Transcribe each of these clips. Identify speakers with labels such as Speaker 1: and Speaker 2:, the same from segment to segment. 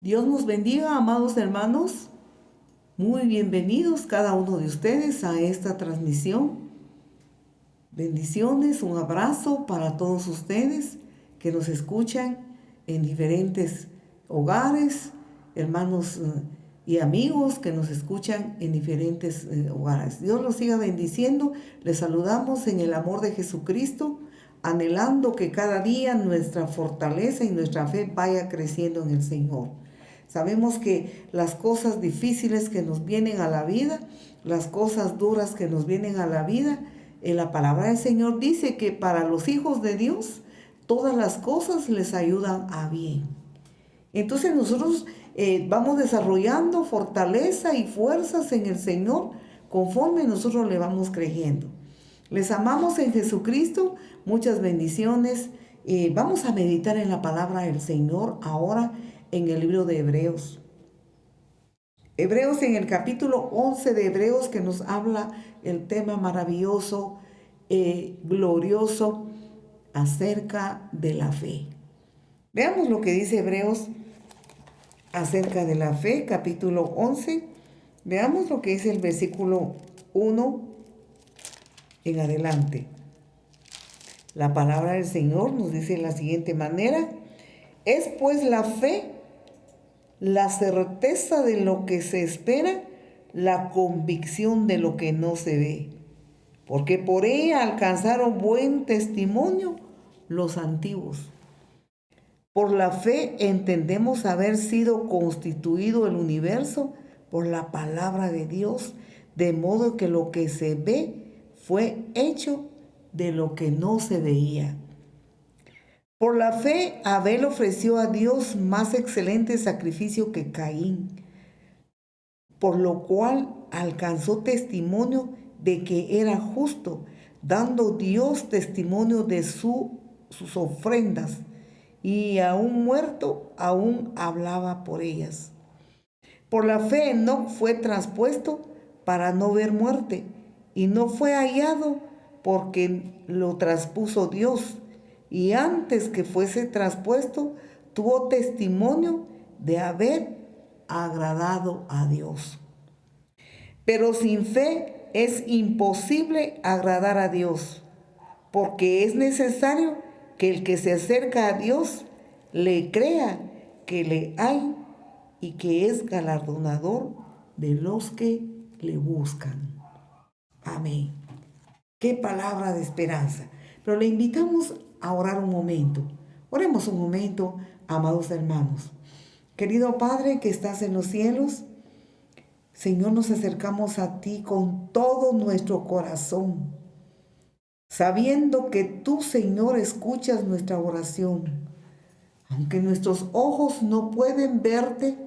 Speaker 1: Dios nos bendiga, amados hermanos. Muy bienvenidos cada uno de ustedes a esta transmisión. Bendiciones, un abrazo para todos ustedes que nos escuchan en diferentes hogares, hermanos y amigos que nos escuchan en diferentes hogares. Dios los siga bendiciendo. Les saludamos en el amor de Jesucristo, anhelando que cada día nuestra fortaleza y nuestra fe vaya creciendo en el Señor. Sabemos que las cosas difíciles que nos vienen a la vida, las cosas duras que nos vienen a la vida, en la palabra del Señor dice que para los hijos de Dios todas las cosas les ayudan a bien. Entonces nosotros vamos desarrollando fortaleza y fuerzas en el Señor conforme nosotros le vamos creyendo. Les amamos en Jesucristo, muchas bendiciones. Vamos a meditar en la palabra del Señor ahora en el libro de Hebreos. Hebreos en el capítulo 11 de Hebreos, que nos habla el tema maravilloso, glorioso acerca de la fe. Veamos lo que dice Hebreos acerca de la fe, capítulo 11. Veamos lo que dice el versículo 1 en adelante. La palabra del Señor nos dice de la siguiente manera: es pues la fe la certeza de lo que se espera, la convicción de lo que no se ve, porque por ella alcanzaron buen testimonio los antiguos. Por la fe entendemos haber sido constituido el universo por la palabra de Dios, de modo que lo que se ve fue hecho de lo que no se veía. Por la fe, Abel ofreció a Dios más excelente sacrificio que Caín, por lo cual alcanzó testimonio de que era justo, dando Dios testimonio de sus ofrendas, y aún muerto, aún hablaba por ellas. Por la fe, Enoc fue traspuesto para no ver muerte, y no fue hallado porque lo traspuso Dios. Y antes que fuese traspuesto, tuvo testimonio de haber agradado a Dios. Pero sin fe es imposible agradar a Dios, porque es necesario que el que se acerca a Dios le crea que le hay y que es galardonador de los que le buscan. Amén. Qué palabra de esperanza. Pero le invitamos a orar un momento. Oremos un momento, amados hermanos. Querido Padre que estás en los cielos, Señor, nos acercamos a ti con todo nuestro corazón, sabiendo que tú, Señor, escuchas nuestra oración. Aunque nuestros ojos no pueden verte,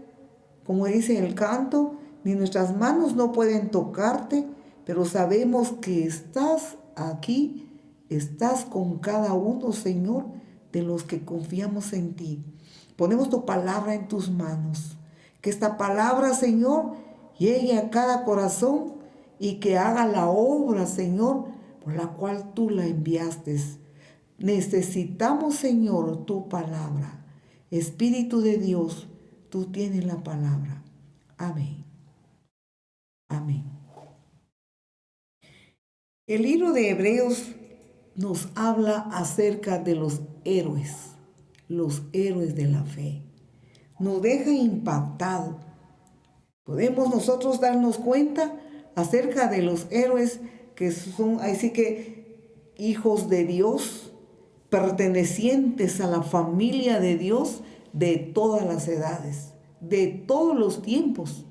Speaker 1: como dice el canto, ni nuestras manos no pueden tocarte, pero sabemos que estás aquí, estás con cada uno, Señor, de los que confiamos en ti. Ponemos tu palabra en tus manos. Que esta palabra, Señor, llegue a cada corazón y que haga la obra, Señor, por la cual tú la enviaste. Necesitamos, Señor, tu palabra. Espíritu de Dios, tú tienes la palabra. Amén. Amén. El libro de Hebreos nos habla acerca de los héroes de la fe. Nos deja impactado. Podemos nosotros darnos cuenta acerca de los héroes que son, así que, hijos de Dios, pertenecientes a la familia de Dios de todas las edades, de todos los tiempos.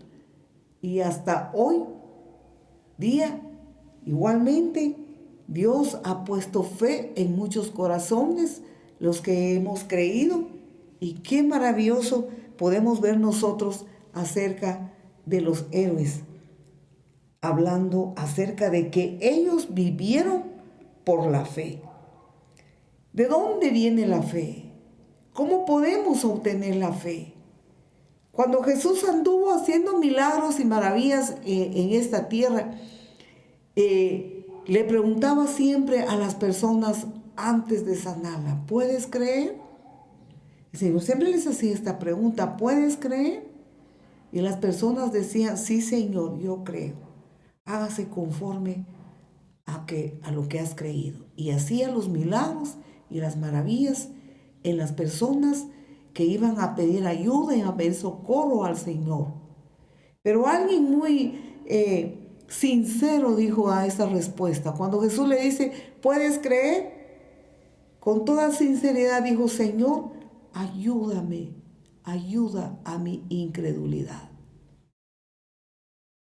Speaker 1: Y hasta hoy día, igualmente, Dios ha puesto fe en muchos corazones, los que hemos creído. Y qué maravilloso podemos ver nosotros acerca de los héroes, hablando acerca de que ellos vivieron por la fe. ¿De dónde viene la fe? ¿Cómo podemos obtener la fe? Cuando Jesús anduvo haciendo milagros y maravillas en esta tierra, le preguntaba siempre a las personas antes de sanarla: ¿puedes creer? El Señor siempre les hacía esta pregunta: ¿puedes creer? Y las personas decían: sí, Señor, yo creo. Hágase conforme a lo que has creído. Y hacía los milagros y las maravillas en las personas que iban a pedir ayuda y a pedir socorro al Señor. Pero alguien muy sincero dijo a esa respuesta. Cuando Jesús le dice: ¿puedes creer? Con toda sinceridad dijo: Señor, ayúdame, ayuda a mi incredulidad.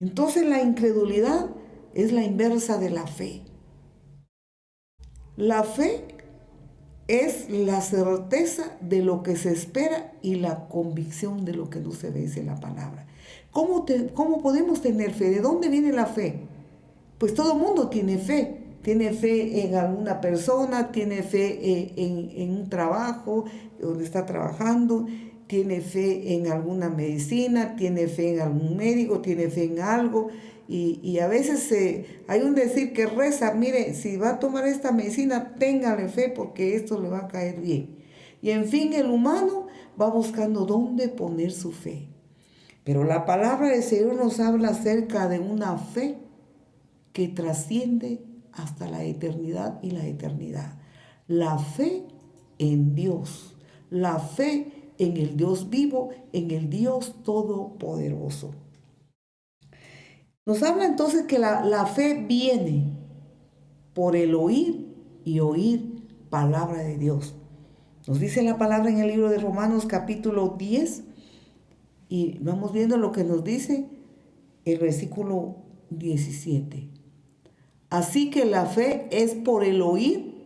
Speaker 1: Entonces la incredulidad es la inversa de la fe. La fe es la certeza de lo que se espera y la convicción de lo que no se ve, dice la palabra. ¿Cómo podemos tener fe? ¿De dónde viene la fe? Pues todo el mundo tiene fe. Tiene fe en alguna persona, tiene fe en un trabajo donde está trabajando, tiene fe en alguna medicina, tiene fe en algún médico, tiene fe en algo. Y a veces hay un decir que reza: mire, si va a tomar esta medicina, téngale fe porque esto le va a caer bien. Y en fin, el humano va buscando dónde poner su fe. Pero la palabra del Señor nos habla acerca de una fe que trasciende hasta la eternidad y la eternidad. La fe en Dios, la fe en el Dios vivo, en el Dios todopoderoso. Nos habla entonces que la fe viene por el oír y oír palabra de Dios. Nos dice la palabra en el libro de Romanos capítulo 10 y vamos viendo lo que nos dice el versículo 17. Así que la fe es por el oír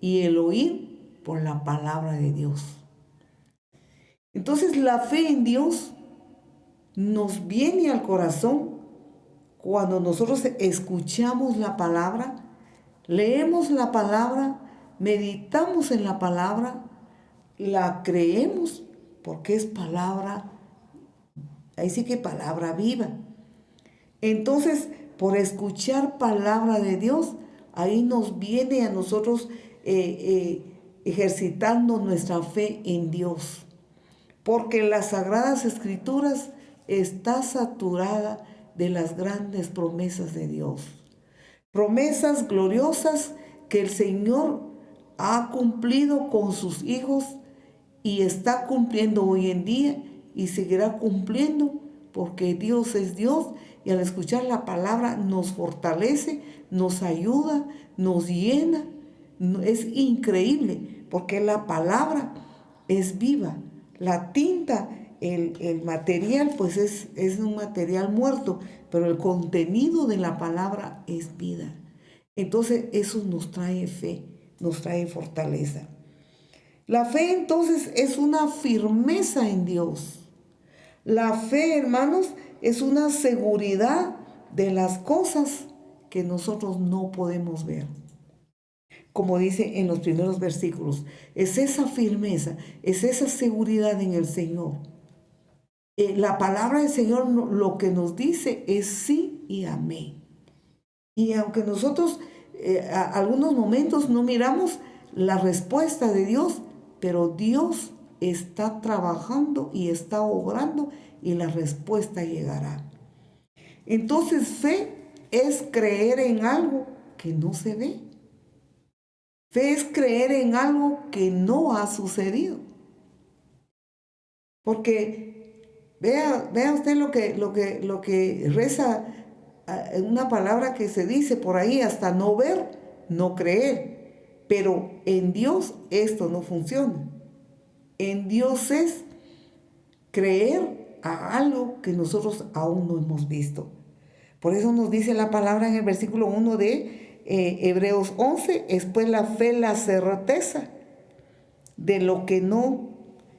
Speaker 1: y el oír por la palabra de Dios. Entonces la fe en Dios nos viene al corazón cuando nosotros escuchamos la palabra, leemos la palabra, meditamos en la palabra, la creemos porque es palabra, ahí sí que palabra viva. Entonces, por escuchar palabra de Dios, ahí nos viene a nosotros ejercitando nuestra fe en Dios. Porque las Sagradas Escrituras está saturada de las grandes promesas de Dios. Promesas gloriosas que el Señor ha cumplido con sus hijos y está cumpliendo hoy en día y seguirá cumpliendo porque Dios es Dios. Y al escuchar la palabra nos fortalece, nos ayuda, nos llena. Es increíble porque la palabra es viva. La tinta, el material, pues es un material muerto, pero el contenido de la palabra es vida. Entonces eso nos trae fe, nos trae fortaleza. La fe entonces es una firmeza en Dios. La fe, hermanos, es una seguridad de las cosas que nosotros no podemos ver. Como dice en los primeros versículos, es esa firmeza, es esa seguridad en el Señor. La palabra del Señor lo que nos dice es sí y amén. Y aunque nosotros a algunos momentos no miramos la respuesta de Dios, pero Dios está trabajando y está obrando y la respuesta llegará. Entonces fe es creer en algo que no se ve. Fe es creer en algo que no ha sucedido. Porque vea usted lo que reza una palabra que se dice por ahí: hasta no ver, no creer. Pero en Dios esto no funciona. En Dios es creer a algo que nosotros aún no hemos visto. Por eso nos dice la palabra en el versículo 1 de Hebreos 11, después la fe, la certeza de lo que no,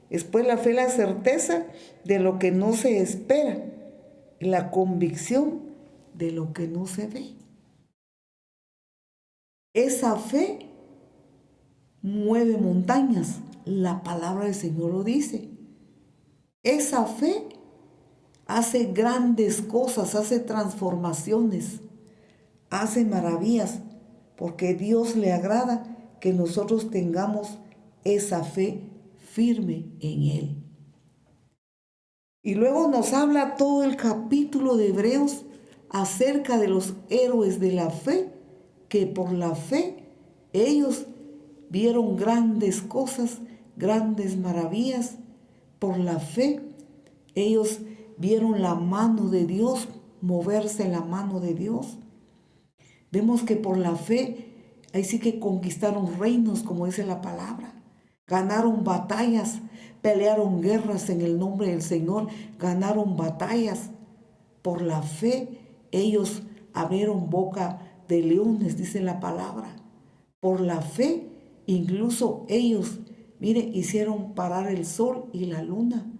Speaker 1: después la fe, la certeza de lo que no se espera, la convicción de lo que no se ve. Esa fe mueve montañas, la palabra del Señor lo dice. Esa fe hace grandes cosas, hace transformaciones, hace maravillas, porque Dios le agrada que nosotros tengamos esa fe firme en Él. Y luego nos habla todo el capítulo de Hebreos acerca de los héroes de la fe, que por la fe ellos vieron grandes cosas, grandes maravillas. Por la fe ellos vieron la mano de Dios, moverse la mano de Dios. Vemos que por la fe, ahí sí que conquistaron reinos, como dice la palabra. Ganaron batallas, pelearon guerras en el nombre del Señor, ganaron batallas. Por la fe, ellos abrieron boca de leones, dice la palabra. Por la fe, incluso ellos, mire, hicieron parar el sol y la luna.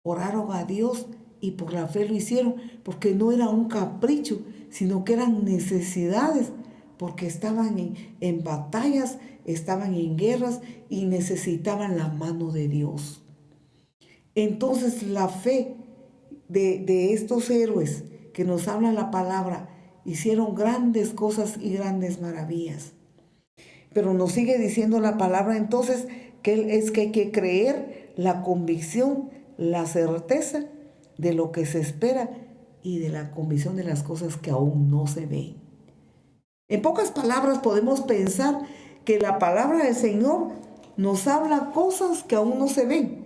Speaker 1: Oraron a Dios y por la fe lo hicieron, porque no era un capricho, sino que eran necesidades, porque estaban en batallas, estaban en guerras y necesitaban la mano de Dios. Entonces la fe de estos héroes que nos habla la palabra, hicieron grandes cosas y grandes maravillas. Pero nos sigue diciendo la palabra entonces que hay que creer, la convicción, la certeza de lo que se espera y de la convicción de las cosas que aún no se ven. En pocas palabras podemos pensar que la palabra del Señor nos habla cosas que aún no se ven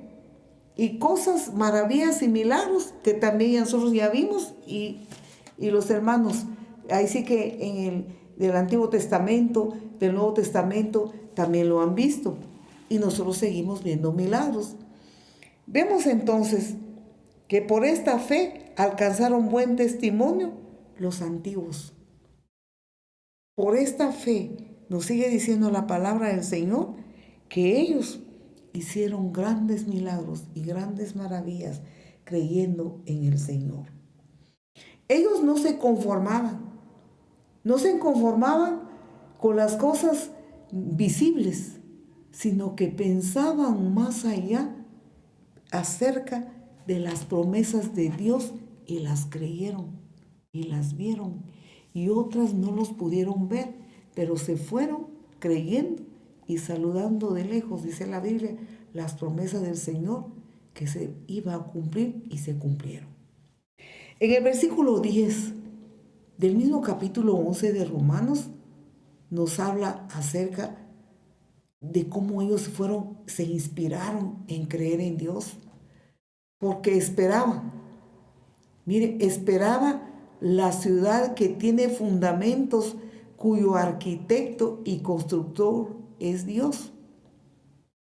Speaker 1: y cosas, maravillas y milagros que también nosotros ya vimos y los hermanos, ahí sí que del Antiguo Testamento, del Nuevo Testamento también lo han visto y nosotros seguimos viendo milagros. Vemos entonces que por esta fe alcanzaron buen testimonio los antiguos. Por esta fe, nos sigue diciendo la palabra del Señor, que ellos hicieron grandes milagros y grandes maravillas creyendo en el Señor. Ellos no se conformaban con las cosas visibles, sino que pensaban más allá acerca de las promesas de Dios y las creyeron y las vieron. Y otras no los pudieron ver, pero se fueron creyendo y saludando de lejos, dice la Biblia, las promesas del Señor que se iba a cumplir y se cumplieron. En el versículo 10 del mismo capítulo 11 de Romanos nos habla acerca de cómo ellos se inspiraron en creer en Dios, porque esperaban. Mire, esperaba la ciudad que tiene fundamentos, cuyo arquitecto y constructor es Dios.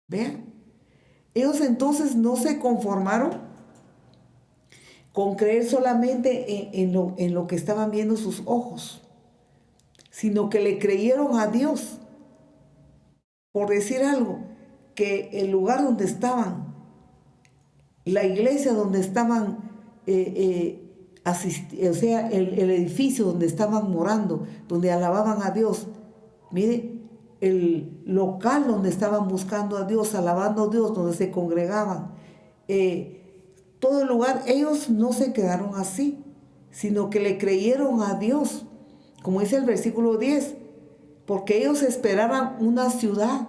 Speaker 1: Vean, ellos entonces no se conformaron con creer solamente en lo que estaban viendo sus ojos, sino que le creyeron a Dios. Por decir algo, que el lugar donde estaban, la iglesia donde estaban, o sea, el edificio donde estaban morando, donde alababan a Dios, mire, el local donde estaban buscando a Dios, alabando a Dios, donde se congregaban, todo el lugar, ellos no se quedaron así, sino que le creyeron a Dios, como dice el versículo 10, porque ellos esperaban una ciudad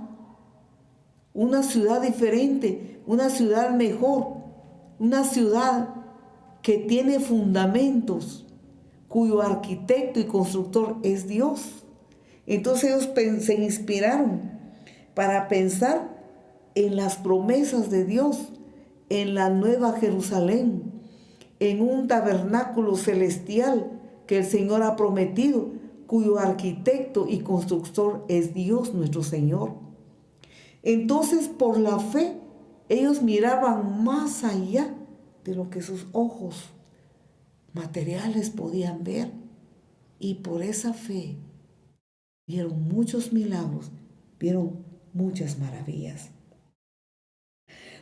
Speaker 1: diferente, una ciudad mejor, una ciudad que tiene fundamentos, cuyo arquitecto y constructor es Dios. Entonces ellos se inspiraron para pensar en las promesas de Dios, en la nueva Jerusalén, en un tabernáculo celestial que el Señor ha prometido, cuyo arquitecto y constructor es Dios nuestro Señor. Entonces, por la fe, ellos miraban más allá de lo que sus ojos materiales podían ver, y por esa fe vieron muchos milagros, vieron muchas maravillas.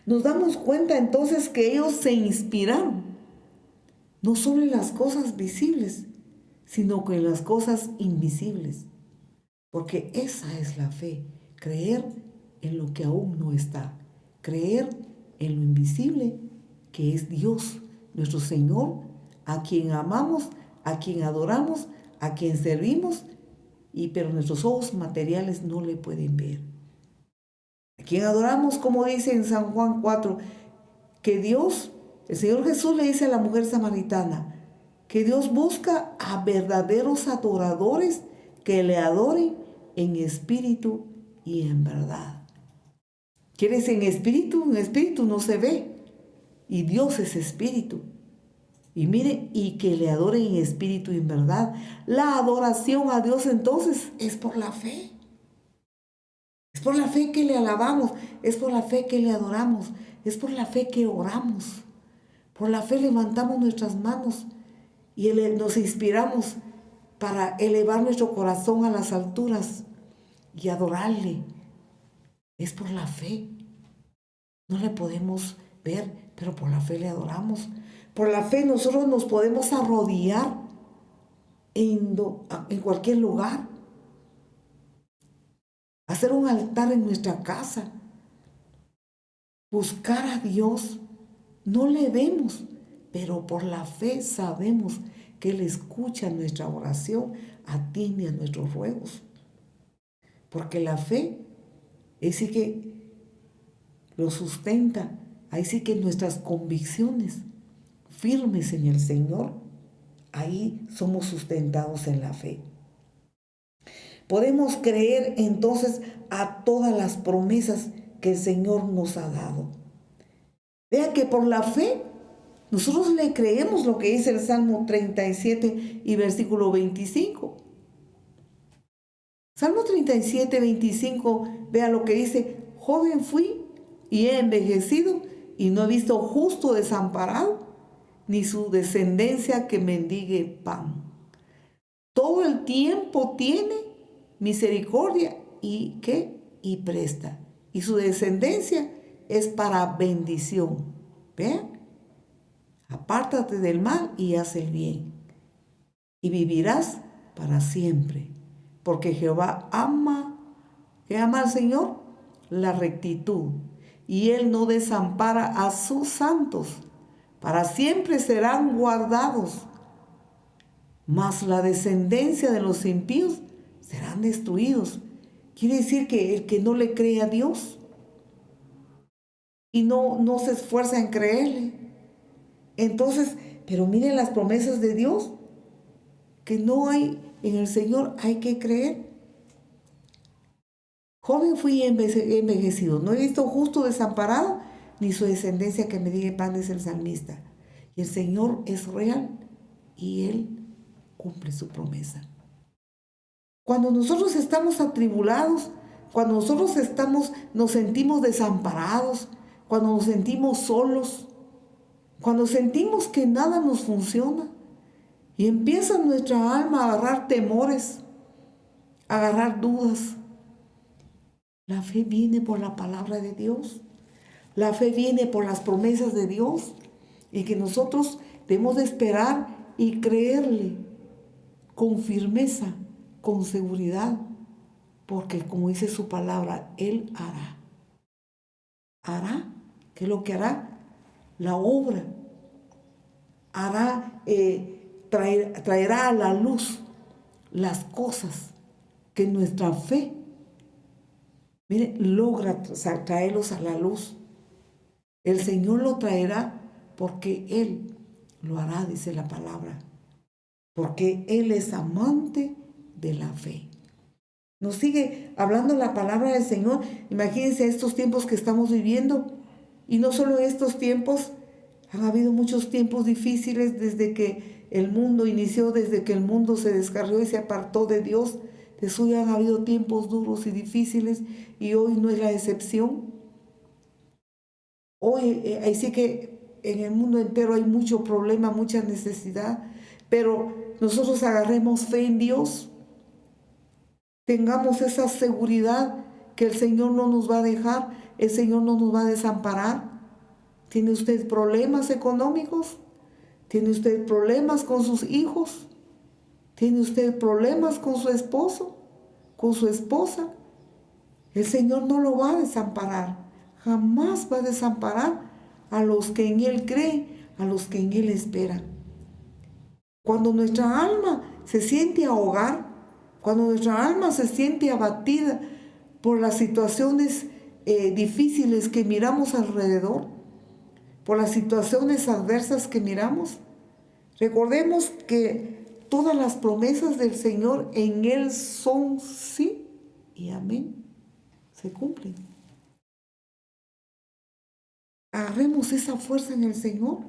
Speaker 1: Nos damos cuenta entonces que ellos se inspiraron no solo en las cosas visibles, sino que en las cosas invisibles, porque esa es la fe, creer en lo que aún no está, creer en lo invisible que es Dios, nuestro Señor, a quien amamos, a quien adoramos, a quien servimos, pero nuestros ojos materiales no le pueden ver. quien adoramos, como dice en San Juan 4, que Dios, el Señor Jesús le dice a la mujer samaritana, que Dios busca a verdaderos adoradores que le adoren en espíritu y en verdad. ¿Quiere decir en espíritu? En espíritu no se ve. Y Dios es espíritu. Y mire, y que le adoren en espíritu y en verdad. La adoración a Dios entonces es por la fe. Es por la fe que le alabamos. Es por la fe que le adoramos. Es por la fe que oramos. Por la fe levantamos nuestras manos y nos inspiramos para elevar nuestro corazón a las alturas y adorarle. Es por la fe. No le podemos ver, pero por la fe le adoramos. Por la fe nosotros nos podemos arrodillar en cualquier lugar. Hacer un altar en nuestra casa. Buscar a Dios. No le vemos, pero por la fe sabemos que Él escucha nuestra oración, atiende a nuestros ruegos. Porque la fe, ahí sí que lo sustenta, ahí sí que nuestras convicciones firmes en el Señor, ahí somos sustentados en la fe. Podemos creer entonces a todas las promesas que el Señor nos ha dado. Vea que por la fe nosotros le creemos lo que dice el Salmo 37 y versículo 25. Salmo 37, 25, vea lo que dice: joven fui y he envejecido y no he visto justo desamparado, ni su descendencia que mendigue pan. Todo el tiempo tiene misericordia y ¿qué? Y presta. Y su descendencia es para bendición. Vean. Apártate del mal y haz el bien, y vivirás para siempre. Porque Jehová ama, ¿qué ama al Señor? La rectitud. Y Él no desampara a sus santos. Para siempre serán guardados. Mas la descendencia de los impíos serán destruidos. Quiere decir que el que no le cree a Dios y no se esfuerza en creerle. Entonces, pero miren las promesas de Dios, que no hay en el Señor, hay que creer. Joven fui y envejecido, no he visto justo desamparado, ni su descendencia que me diga pan, es el salmista. Y el Señor es real y Él cumple su promesa. Cuando nosotros estamos atribulados, cuando nosotros nos sentimos desamparados, cuando nos sentimos solos, cuando sentimos que nada nos funciona y empieza nuestra alma a agarrar temores, a agarrar dudas, la fe viene por la palabra de Dios. La fe viene por las promesas de Dios y que nosotros debemos de esperar y creerle con firmeza, con seguridad, porque como dice su palabra, Él hará. ¿Hará? ¿Qué es lo que hará? La obra. Hará, traerá a la luz las cosas que nuestra fe, mire, logra traerlos a la luz. El Señor lo traerá porque Él lo hará, dice la palabra. Porque Él es amante de la fe. Nos sigue hablando la palabra del Señor. Imagínense estos tiempos que estamos viviendo. Y no solo estos tiempos, han habido muchos tiempos difíciles desde que el mundo inició, desde que el mundo se descarrió y se apartó de Dios. De eso ya han habido tiempos duros y difíciles y hoy no es la excepción. Hoy ahí sí que en el mundo entero hay mucho problema, mucha necesidad, pero nosotros agarremos fe en Dios, tengamos esa seguridad que el Señor no nos va a dejar, el Señor no nos va a desamparar. ¿Tiene usted problemas económicos? ¿Tiene usted problemas con sus hijos? ¿Tiene usted problemas con su esposo? ¿Con su esposa? El Señor no lo va a desamparar. Jamás va a desamparar a los que en Él creen, a los que en Él esperan. Cuando nuestra alma se siente ahogada, cuando nuestra alma se siente abatida por las situaciones difíciles que miramos alrededor, por las situaciones adversas que miramos, recordemos que todas las promesas del Señor en Él son sí y amén. Se cumplen. Agarremos esa fuerza en el Señor.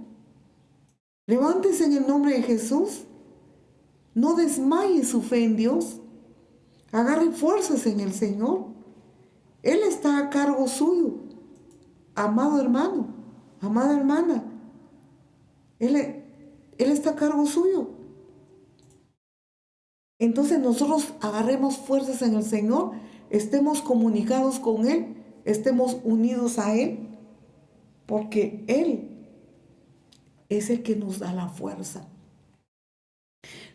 Speaker 1: Levántese en el nombre de Jesús. No desmaye su fe en Dios. Agarre fuerzas en el Señor. Él está a cargo suyo. Amado hermano, amada hermana. Él está a cargo suyo. Entonces nosotros agarremos fuerzas en el Señor, estemos comunicados con Él, estemos unidos a Él, porque Él es el que nos da la fuerza.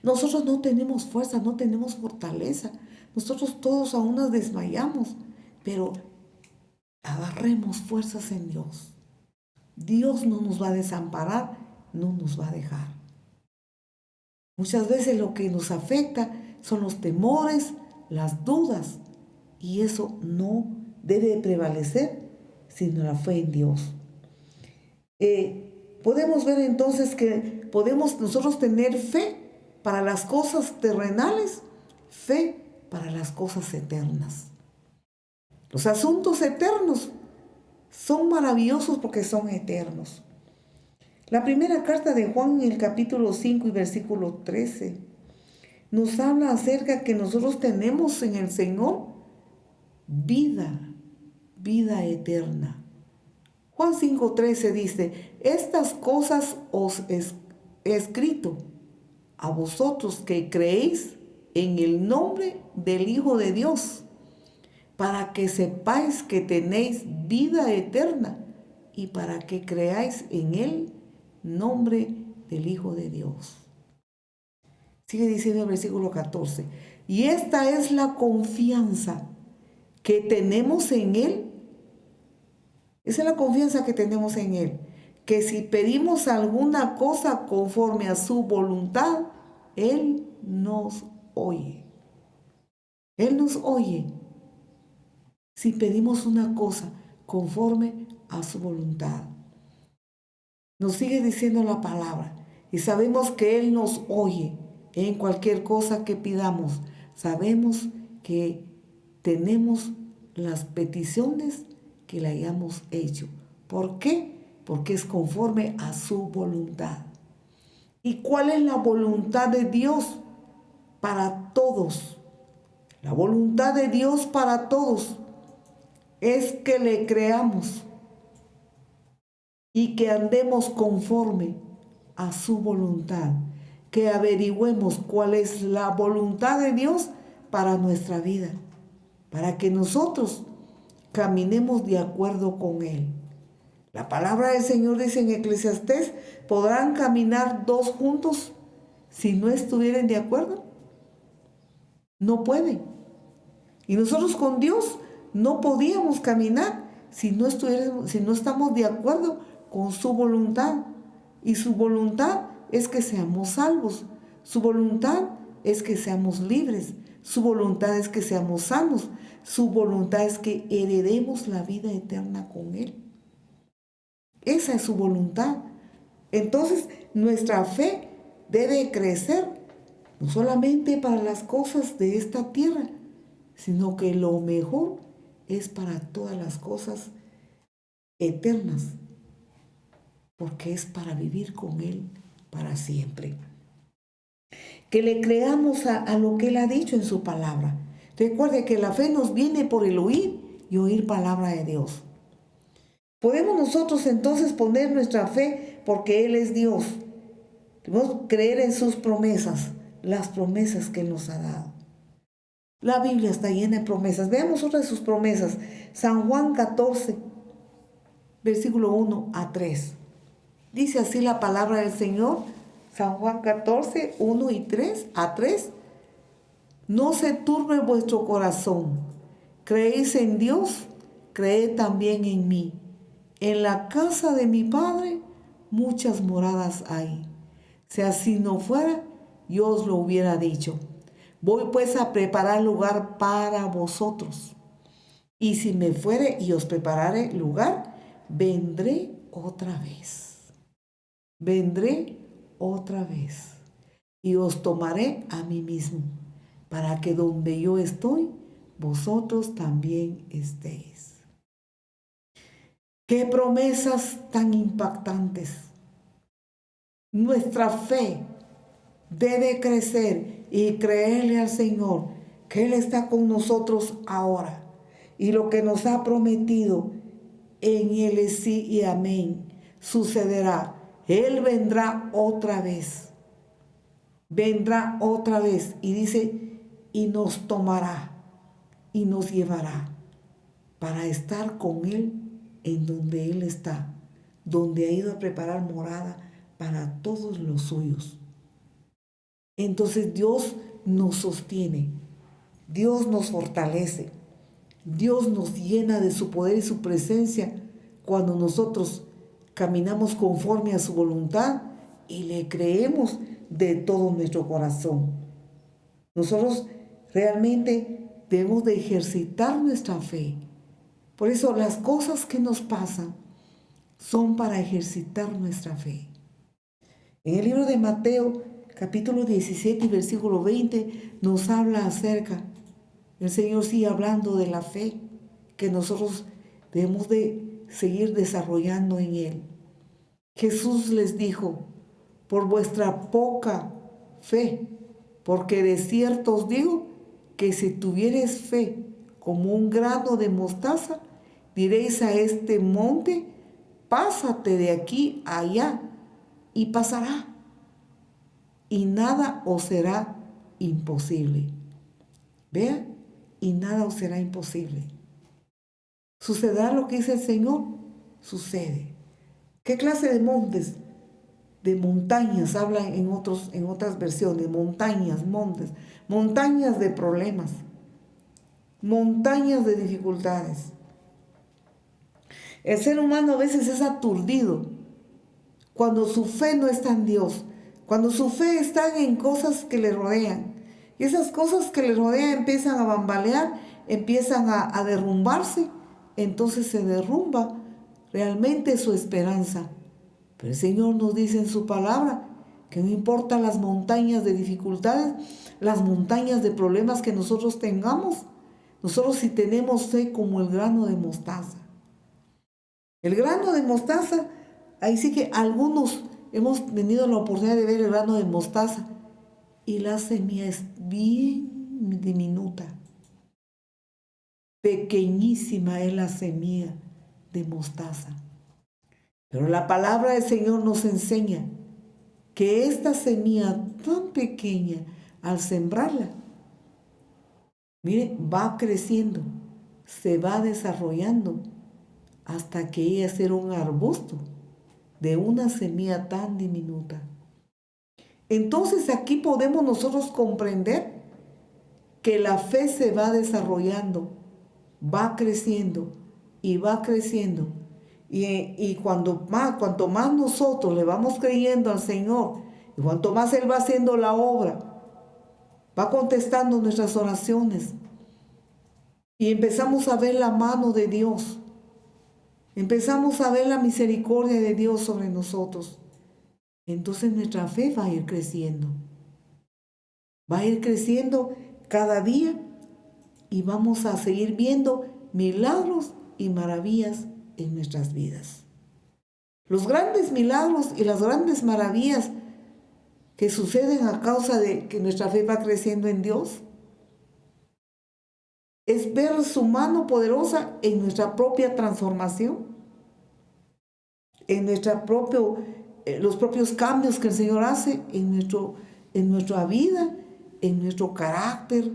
Speaker 1: Nosotros no tenemos fuerza, no tenemos fortaleza. Nosotros todos aún nos desmayamos, pero agarremos fuerzas en Dios. Dios no nos va a desamparar, no nos va a dejar. Muchas veces lo que nos afecta son los temores, las dudas, y eso no debe prevalecer, sino la fe en Dios. Podemos ver entonces que podemos nosotros tener fe para las cosas terrenales, fe para las cosas eternas. Los asuntos eternos son maravillosos porque son eternos. La primera carta de Juan, en el capítulo 5 y versículo 13, nos habla acerca que nosotros tenemos en el Señor vida eterna. Juan 5:13 dice: estas cosas os he escrito a vosotros que creéis en el nombre del Hijo de Dios, para que sepáis que tenéis vida eterna y para que creáis en el nombre del Hijo de Dios. Sigue diciendo el versículo 14: y esta es la confianza que tenemos en Él. Esa es la confianza que tenemos en Él, que si pedimos alguna cosa conforme a su voluntad, Él nos oye. Él nos oye si pedimos una cosa conforme a su voluntad. Nos sigue diciendo la palabra y sabemos que Él nos oye en cualquier cosa que pidamos. Sabemos que tenemos las peticiones que le hayamos hecho. ¿Por qué? Porque es conforme a su voluntad. ¿Y cuál es la voluntad de Dios para todos? La voluntad de Dios para todos es que le creamos y que andemos conforme a su voluntad, que averigüemos cuál es la voluntad de Dios para nuestra vida, para que nosotros caminemos de acuerdo con Él. La palabra del Señor dice en Eclesiastés: ¿podrán caminar dos juntos si no estuvieran de acuerdo? No pueden. Y nosotros con Dios no podíamos caminar si no estamos de acuerdo con su voluntad. Y su voluntad es que seamos salvos. Su voluntad es que seamos libres. Su voluntad es que seamos sanos. Su voluntad es que heredemos la vida eterna con Él. Esa es su voluntad. Entonces, nuestra fe debe crecer, no solamente para las cosas de esta tierra, sino que lo mejor es para todas las cosas eternas, porque es para vivir con Él para siempre. Que le creamos a lo que Él ha dicho en su palabra. Recuerde que la fe nos viene por el oír y oír palabra de Dios. Podemos nosotros entonces poner nuestra fe porque Él es Dios. Debemos creer en sus promesas, las promesas que Él nos ha dado. La Biblia está llena de promesas. Veamos otra de sus promesas. San Juan 14, versículo 1 a 3. Dice así la palabra del Señor. San Juan 14, 1 y 3 a 3. No se turbe vuestro corazón. Creéis en Dios, creed también en mí. En la casa de mi Padre muchas moradas hay. Si así no fuera, yo os lo hubiera dicho. Voy pues a preparar lugar para vosotros. Y si me fuere y os preparare lugar, vendré otra vez. Vendré otra vez. Y os tomaré a mí mismo, para que donde yo estoy, vosotros también estéis. ¡Qué promesas tan impactantes! Nuestra fe debe crecer y creerle al Señor que Él está con nosotros ahora. Y lo que nos ha prometido en Él es sí y amén. Sucederá. Él vendrá otra vez. Vendrá otra vez. Y dice, y nos tomará y nos llevará para estar con Él en donde Él está, donde ha ido a preparar morada para todos los suyos. Entonces Dios nos sostiene, Dios nos fortalece, Dios nos llena de su poder y su presencia cuando nosotros caminamos conforme a su voluntad y le creemos de todo nuestro corazón. Nosotros realmente debemos de ejercitar nuestra fe. Por eso las cosas que nos pasan son para ejercitar nuestra fe. En el libro de Mateo, capítulo 17 y versículo 20, nos habla acerca, el Señor sigue hablando de la fe que nosotros debemos de seguir desarrollando en Él. Jesús les dijo, por vuestra poca fe, porque de cierto os digo que si tuviereis fe como un grano de mostaza, diréis a este monte, pásate de aquí a allá, y pasará, y nada os será imposible. Vea, y nada os será imposible. ¿Sucederá lo que dice el Señor? Sucede. ¿Qué clase de montes? De montañas, habla en otras versiones, montañas, montes, montañas de problemas, montañas de dificultades. El ser humano a veces es aturdido cuando su fe no está en Dios, cuando su fe está en cosas que le rodean. Y esas cosas que le rodean empiezan a bambalear, empiezan a derrumbarse, entonces se derrumba realmente su esperanza. Pero el Señor nos dice en su palabra que no importa las montañas de dificultades, las montañas de problemas que nosotros tengamos, nosotros si tenemos fe como el grano de mostaza. El grano de mostaza, ahí sí que algunos hemos tenido la oportunidad de ver el grano de mostaza y la semilla es bien diminuta. Pequeñísima es la semilla de mostaza. Pero la palabra del Señor nos enseña que esta semilla tan pequeña, al sembrarla, mire, va creciendo, se va desarrollando hasta que ella sea un arbusto de una semilla tan diminuta. Entonces aquí podemos nosotros comprender que la fe se va desarrollando, va creciendo y va creciendo. Y cuanto más nosotros le vamos creyendo al Señor, y cuanto más Él va haciendo la obra, va contestando nuestras oraciones, y empezamos a ver la mano de Dios, empezamos a ver la misericordia de Dios sobre nosotros, entonces nuestra fe va a ir creciendo. Va a ir creciendo cada día y vamos a seguir viendo milagros y maravillas en nuestras vidas. Los grandes milagros y las grandes maravillas que suceden a causa de que nuestra fe va creciendo en Dios es ver su mano poderosa en nuestra propia transformación, en los propios cambios que el Señor hace en nuestra vida, en nuestro carácter,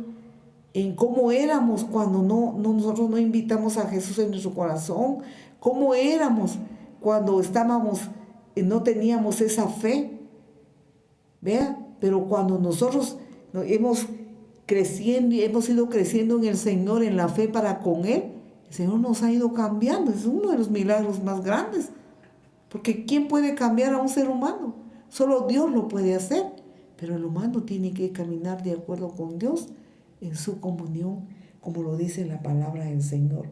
Speaker 1: en cómo éramos cuando nosotros no invitamos a Jesús en nuestro corazón, cómo éramos cuando no teníamos esa fe. Vea, pero cuando nosotros hemos ido creciendo en el Señor, en la fe para con Él, el Señor nos ha ido cambiando. Es uno de los milagros más grandes. Porque ¿quién puede cambiar a un ser humano? Solo Dios lo puede hacer. Pero el humano tiene que caminar de acuerdo con Dios en su comunión como lo dice la palabra del Señor.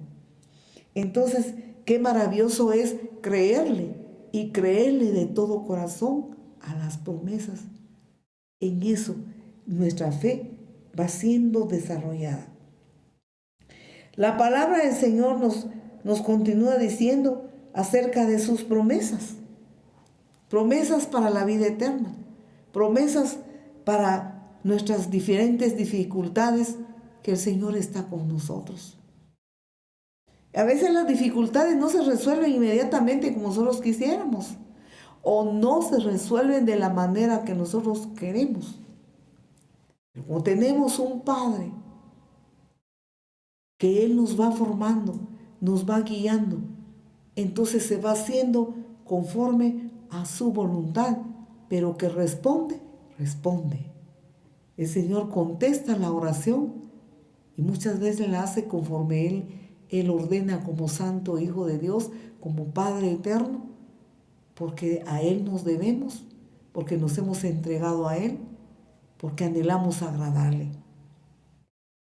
Speaker 1: Entonces, qué maravilloso es creerle y creerle de todo corazón a las promesas. En eso nuestra fe va siendo desarrollada. La palabra del Señor nos continúa diciendo acerca de sus promesas. Promesas para la vida eterna. Promesas para nuestras diferentes dificultades, que el Señor está con nosotros. A veces las dificultades no se resuelven inmediatamente como nosotros quisiéramos, o no se resuelven de la manera que nosotros queremos. Como tenemos un Padre, que Él nos va formando, nos va guiando, entonces se va haciendo conforme a su voluntad, pero que responde. El Señor contesta la oración y muchas veces la hace conforme Él ordena, como Santo Hijo de Dios, como Padre eterno, porque a Él nos debemos, porque nos hemos entregado a Él, porque anhelamos agradarle.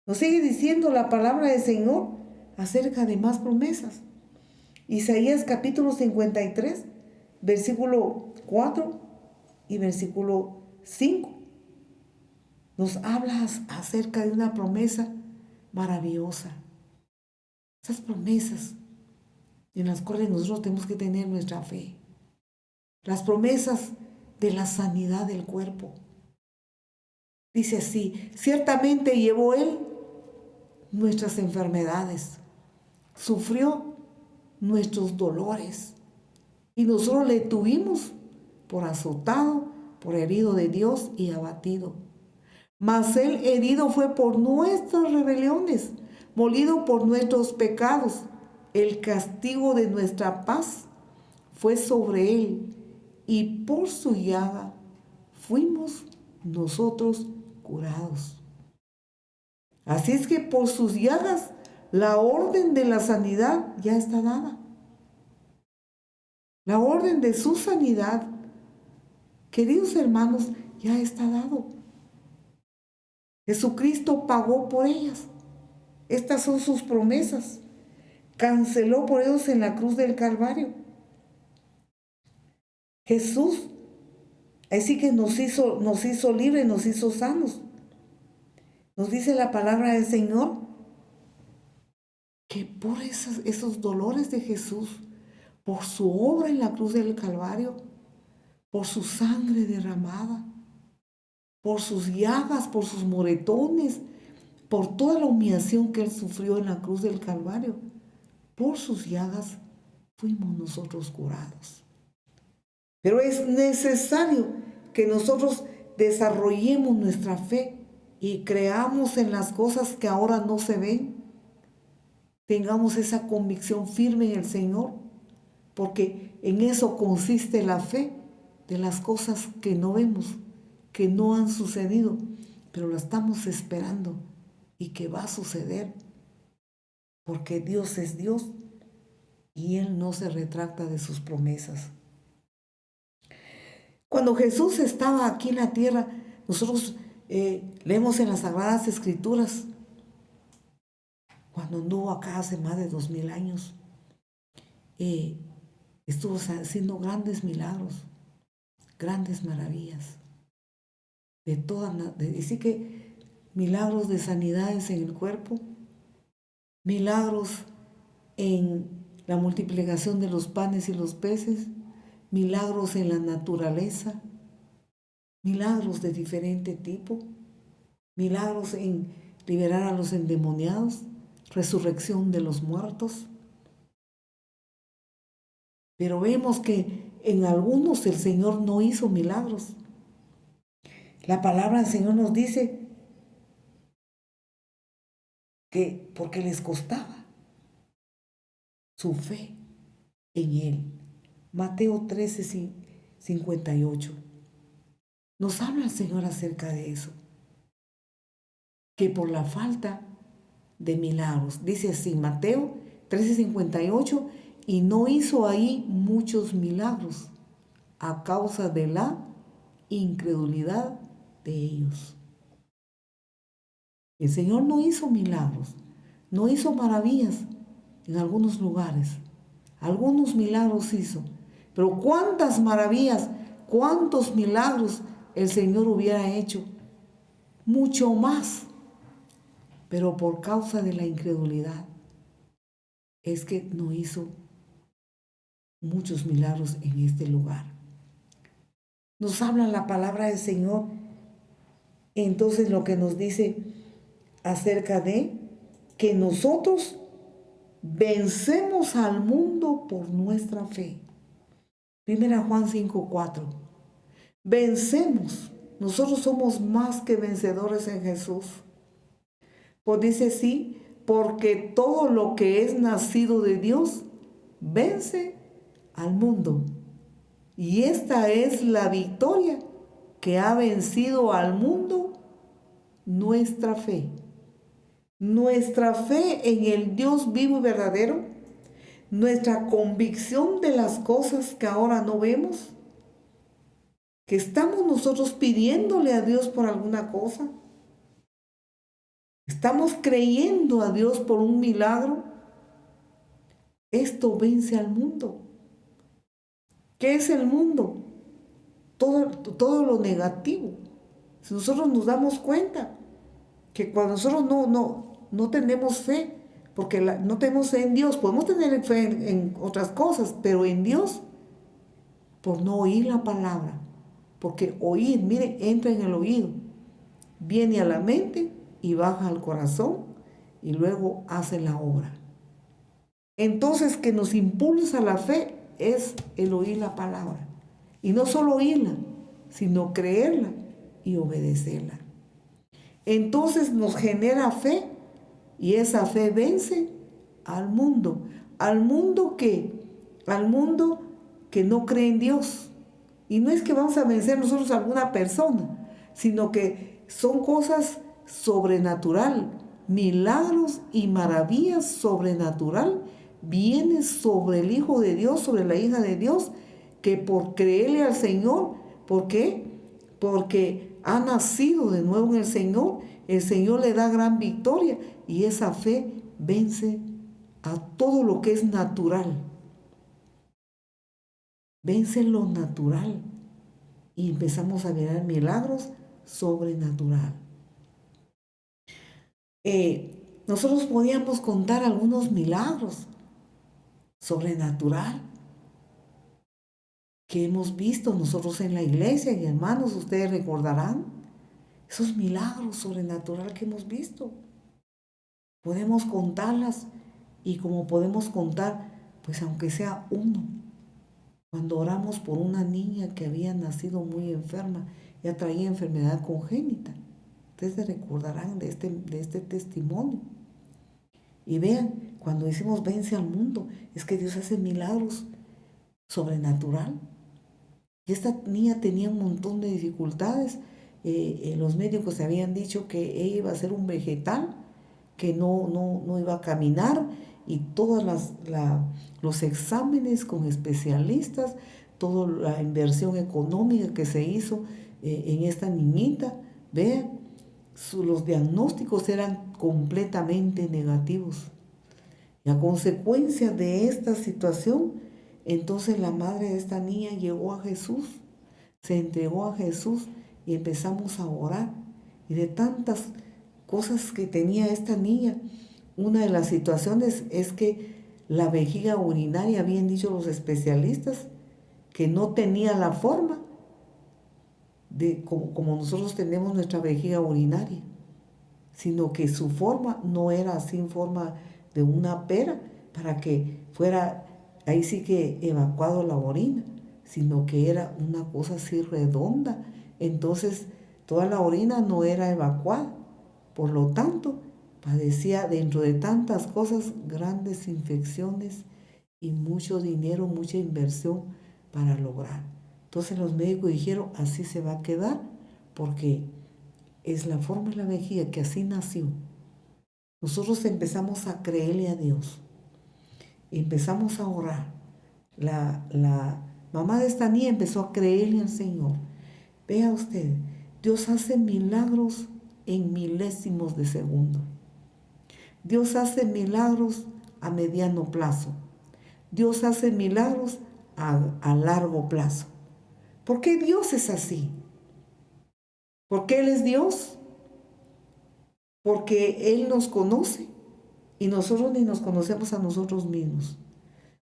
Speaker 1: Nos sigue diciendo la palabra del Señor acerca de más promesas. Isaías capítulo 53, versículo 4 y versículo 5. Nos habla acerca de una promesa maravillosa. Esas promesas en las cuales nosotros tenemos que tener nuestra fe. Las promesas de la sanidad del cuerpo. Dice así: ciertamente llevó Él nuestras enfermedades, sufrió nuestros dolores, y nosotros le tuvimos por azotado, por herido de Dios y abatido. Mas Él herido fue por nuestras rebeliones, molido por nuestros pecados. El castigo de nuestra paz fue sobre Él, y por su llaga fuimos nosotros curados. Así es que por sus llagas la orden de la sanidad ya está dada. La orden de su sanidad, queridos hermanos, ya está dado. Jesucristo pagó por ellas. Estas son sus promesas. Canceló por ellos en la cruz del Calvario. Jesús, así que nos hizo libres, nos hizo sanos. Nos dice la palabra del Señor que por esos dolores de Jesús, por su obra en la cruz del Calvario, por su sangre derramada, por sus llagas, por sus moretones, por toda la humillación que Él sufrió en la cruz del Calvario, por sus llagas fuimos nosotros curados. Pero es necesario que nosotros desarrollemos nuestra fe y creamos en las cosas que ahora no se ven. Tengamos esa convicción firme en el Señor, porque en eso consiste la fe, de las cosas que no vemos, que no han sucedido, pero la estamos esperando y que va a suceder, porque Dios es Dios y Él no se retracta de sus promesas. Cuando Jesús estaba aquí en la tierra, nosotros leemos en las Sagradas Escrituras, cuando anduvo acá hace más de 2000 años, estuvo haciendo grandes milagros, grandes maravillas, así que milagros de sanidades en el cuerpo, milagros en la multiplicación de los panes y los peces, milagros en la naturaleza, milagros de diferente tipo, milagros en liberar a los endemoniados, resurrección de los muertos. Pero vemos que en algunos el Señor no hizo milagros. La palabra del Señor nos dice que porque les costaba su fe en Él. Mateo 13, 58. Nos habla el Señor acerca de eso. Que por la falta de milagros, dice así, Mateo 13:58, y no hizo ahí muchos milagros a causa de la incredulidad de ellos. El Señor no hizo milagros No hizo maravillas en algunos lugares. Algunos milagros hizo. Pero cuántas maravillas, cuántos milagros el Señor hubiera hecho. Mucho más. Pero por causa de la incredulidad es que no hizo muchos milagros en este lugar. Nos habla la palabra del Señor. Entonces lo que nos dice acerca de que nosotros vencemos al mundo por nuestra fe. 1 Juan 5:4. Vencemos. Nosotros somos más que vencedores en Jesús. Pues dice sí, porque todo lo que es nacido de Dios vence al mundo. Y esta es la victoria que ha vencido al mundo, nuestra fe. Nuestra fe en el Dios vivo y verdadero, nuestra convicción de las cosas que ahora no vemos, que estamos nosotros pidiéndole a Dios por alguna cosa, estamos creyendo a Dios por un milagro, esto vence al mundo. ¿Qué es el mundo? Todo lo negativo. Si nosotros nos damos cuenta que cuando nosotros no tenemos fe, porque no tenemos fe en Dios, podemos tener fe en otras cosas, pero en Dios, por no oír la palabra, porque oír, mire, entra en el oído, viene a la mente y baja al corazón y luego hace la obra. Entonces, que nos impulsa la fe es el oír la palabra, y no solo oírla, sino creerla y obedecerla. Entonces nos genera fe, y esa fe vence al mundo que no cree en Dios. Y no es que vamos a vencer nosotros a alguna persona, sino que son cosas sobrenatural, milagros y maravillas sobrenatural vienen sobre el Hijo de Dios, sobre la hija de Dios, que por creerle al Señor, ¿por qué? Porque ha nacido de nuevo en el Señor le da gran victoria y esa fe vence a todo lo que es natural. Vence lo natural y empezamos a ver milagros sobrenatural. Nosotros podíamos contar algunos milagros sobrenatural que hemos visto nosotros en la iglesia, y hermanos, ustedes recordarán esos milagros sobrenaturales que hemos visto. Podemos contarlas, y como podemos contar, pues aunque sea uno, cuando oramos por una niña que había nacido muy enferma, ya traía enfermedad congénita. Ustedes recordarán de este testimonio. Y vean, cuando decimos vence al mundo, es que Dios hace milagros sobrenatural. Y esta niña tenía un montón de dificultades. Los médicos habían dicho que ella iba a ser un vegetal, que no iba a caminar, y todos los exámenes con especialistas, toda la inversión económica que se hizo en esta niñita, vean, los diagnósticos eran completamente negativos. Y a consecuencia de esta situación, entonces la madre de esta niña llegó a Jesús, se entregó a Jesús y empezamos a orar. Y de tantas cosas que tenía esta niña, una de las situaciones es que la vejiga urinaria, habían dicho los especialistas, que no tenía la forma de como nosotros tenemos nuestra vejiga urinaria, sino que su forma no era así en forma de una pera para que fuera ahí sí que evacuado la orina, sino que era una cosa así redonda. Entonces toda la orina no era evacuada, por lo tanto padecía, dentro de tantas cosas, grandes infecciones y mucho dinero, mucha inversión para lograr. Entonces los médicos dijeron, así se va a quedar, porque es la forma de la vejiga que así nació. Nosotros empezamos a creerle a Dios, empezamos a orar. La mamá de esta niña empezó a creerle al Señor. Vea usted, Dios hace milagros en milésimos de segundo. Dios hace milagros a mediano plazo. Dios hace milagros a largo plazo. ¿Por qué Dios es así? ¿Por qué Él es Dios? Porque Él nos conoce y nosotros ni nos conocemos a nosotros mismos.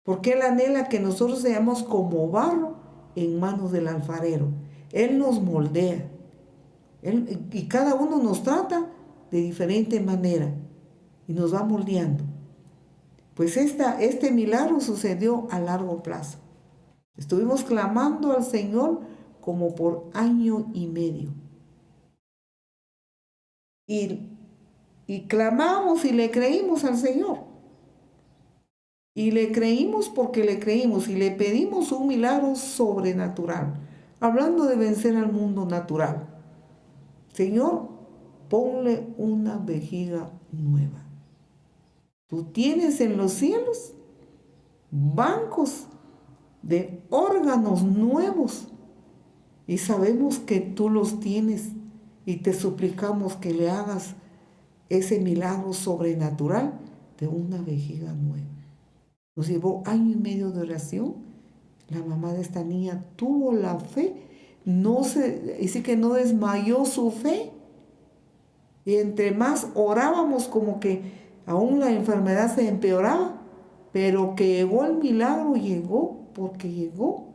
Speaker 1: Porque Él anhela que nosotros seamos como barro en manos del alfarero. Él nos moldea. Y cada uno nos trata de diferente manera y nos va moldeando. Pues este milagro sucedió a largo plazo. Estuvimos clamando al Señor como por 1 año y medio. Y clamamos y le creímos al Señor. Y le creímos porque le creímos y le pedimos un milagro sobrenatural. Hablando de vencer al mundo natural. Señor, ponle una vejiga nueva. Tú tienes en los cielos bancos de órganos nuevos y sabemos que tú los tienes y te suplicamos que le hagas ese milagro sobrenatural de una vejiga nueva. Nos llevó 1 año y medio de oración. La mamá de esta niña tuvo la fe, dice que no desmayó su fe. Y entre más orábamos, como que aún la enfermedad se empeoraba, pero que llegó el milagro, llegó porque llegó.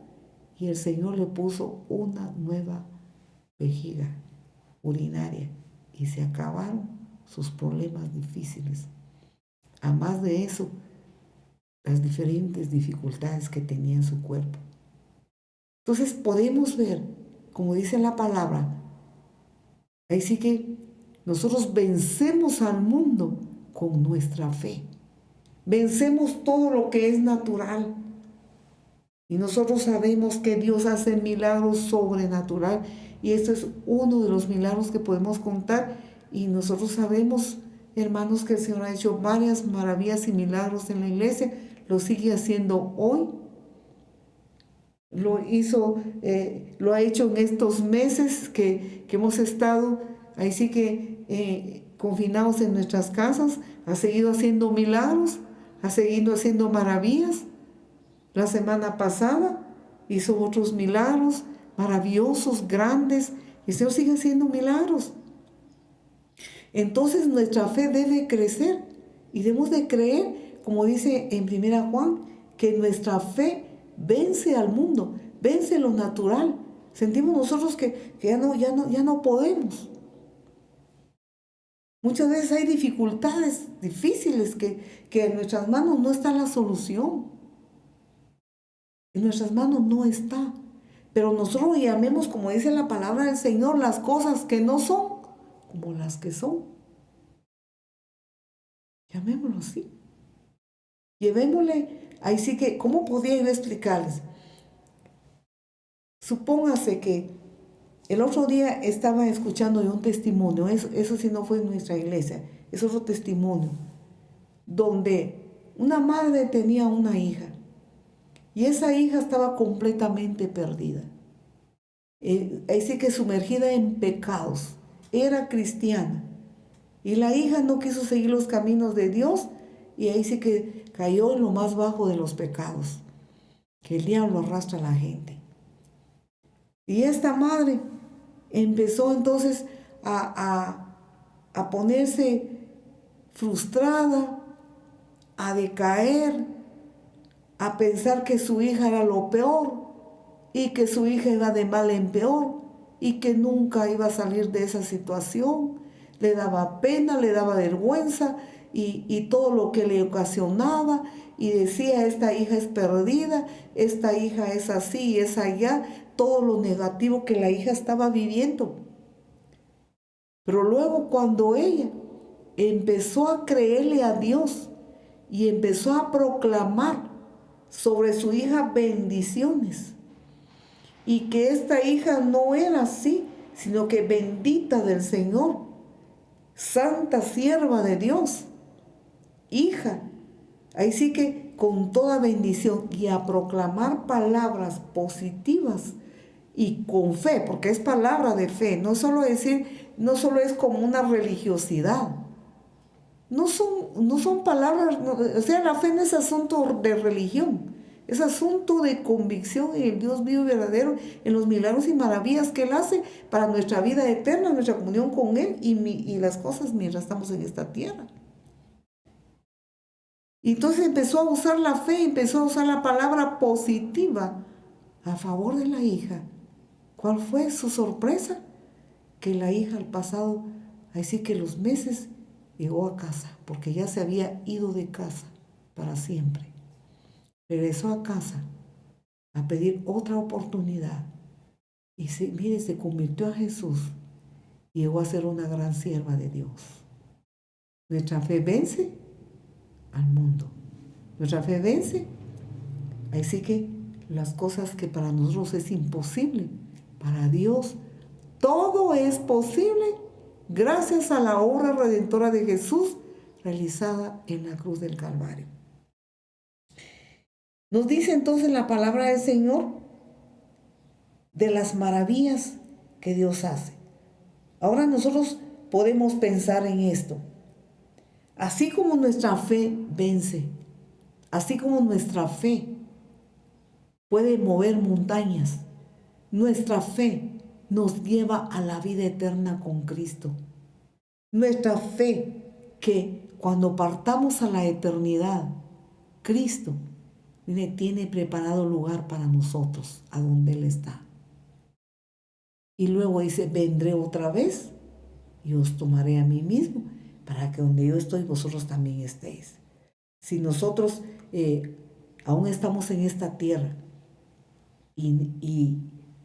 Speaker 1: Y el Señor le puso una nueva vejiga urinaria y se acabaron sus problemas difíciles. Además de eso, las diferentes dificultades que tenía en su cuerpo. Entonces podemos ver, como dice la palabra, ahí sí que nosotros vencemos al mundo con nuestra fe. Vencemos todo lo que es natural. Y nosotros sabemos que Dios hace milagros sobrenatural. Y esto es uno de los milagros que podemos contar. Y nosotros sabemos, hermanos, que el Señor ha hecho varias maravillas y milagros en la iglesia. Lo sigue haciendo hoy. Lo ha hecho en estos meses que hemos estado, ahí sí que confinados en nuestras casas. Ha seguido haciendo milagros, ha seguido haciendo maravillas. La semana pasada hizo otros milagros maravillosos, grandes, y el Señor sigue haciendo milagros. Entonces nuestra fe debe crecer y debemos de creer, como dice en 1 Juan, que nuestra fe vence al mundo, vence lo natural. Sentimos nosotros que ya no podemos. Muchas veces hay dificultades difíciles que en nuestras manos no está la solución. En nuestras manos no está. Pero nosotros llamemos, como dice la palabra del Señor, las cosas que no son como las que son. Llamémoslo así. Llevémosle, ahí sí que, ¿cómo podría yo explicarles? Supóngase que el otro día estaba escuchando yo un testimonio, eso sí no fue en nuestra iglesia, es otro testimonio, donde una madre tenía una hija y esa hija estaba completamente perdida. Ahí sí que sumergida en pecados, era cristiana y la hija no quiso seguir los caminos de Dios y ahí sí que cayó en lo más bajo de los pecados, que el diablo arrastra a la gente. Y esta madre empezó entonces a ponerse frustrada, a decaer, a pensar que su hija era lo peor y que su hija iba de mal en peor y que nunca iba a salir de esa situación. Le daba pena, le daba vergüenza y todo lo que le ocasionaba, y decía: esta hija es perdida, esta hija es así, es allá, todo lo negativo que la hija estaba viviendo. Pero luego, cuando ella empezó a creerle a Dios y empezó a proclamar sobre su hija bendiciones, y que esta hija no era así, sino que bendita del Señor, santa sierva de Dios, hija, ahí sí que con toda bendición, y a proclamar palabras positivas y con fe, porque es palabra de fe, no solo es como una religiosidad, no son palabras, o sea, la fe no es asunto de religión, es asunto de convicción en el Dios vivo y verdadero, en los milagros y maravillas que Él hace para nuestra vida eterna, nuestra comunión con Él y las cosas mientras estamos en esta tierra. Y entonces empezó a usar la fe, empezó a usar la palabra positiva a favor de la hija. ¿Cuál fue su sorpresa? Que la hija al pasado, así que los meses, llegó a casa, porque ya se había ido de casa para siempre. Regresó a casa a pedir otra oportunidad. Y mire, se convirtió a Jesús y llegó a ser una gran sierva de Dios. Nuestra fe vence al mundo. Nuestra fe vence. Así que las cosas que para nosotros es imposible, para Dios todo es posible gracias a la obra redentora de Jesús realizada en la cruz del Calvario. Nos dice entonces la palabra del Señor de las maravillas que Dios hace. Ahora nosotros podemos pensar en esto. Así como nuestra fe vence, así como nuestra fe puede mover montañas, nuestra fe nos lleva a la vida eterna con Cristo. Nuestra fe que cuando partamos a la eternidad, Cristo tiene preparado lugar para nosotros, a donde Él está. Y luego dice, vendré otra vez y os tomaré a mí mismo, para que donde yo estoy, vosotros también estéis. Si nosotros aún estamos en esta tierra y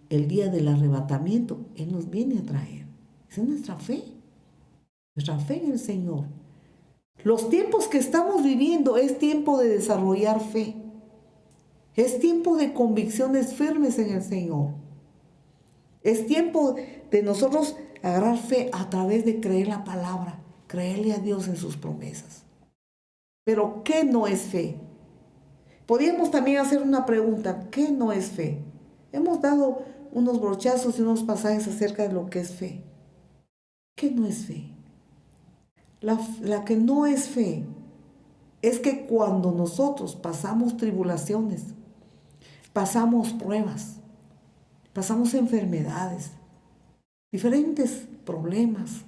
Speaker 1: el día del arrebatamiento, Él nos viene a traer. Esa es nuestra fe en el Señor. Los tiempos que estamos viviendo es tiempo de desarrollar fe. Es tiempo de convicciones firmes en el Señor. Es tiempo de nosotros agarrar fe a través de creer la palabra, creerle a Dios en sus promesas. Pero, ¿qué no es fe? Podríamos también hacer una pregunta, ¿qué no es fe? Hemos dado unos brochazos y unos pasajes acerca de lo que es fe. ¿Qué no es fe? La que no es fe es que cuando nosotros pasamos tribulaciones, pasamos pruebas, pasamos enfermedades, diferentes problemas,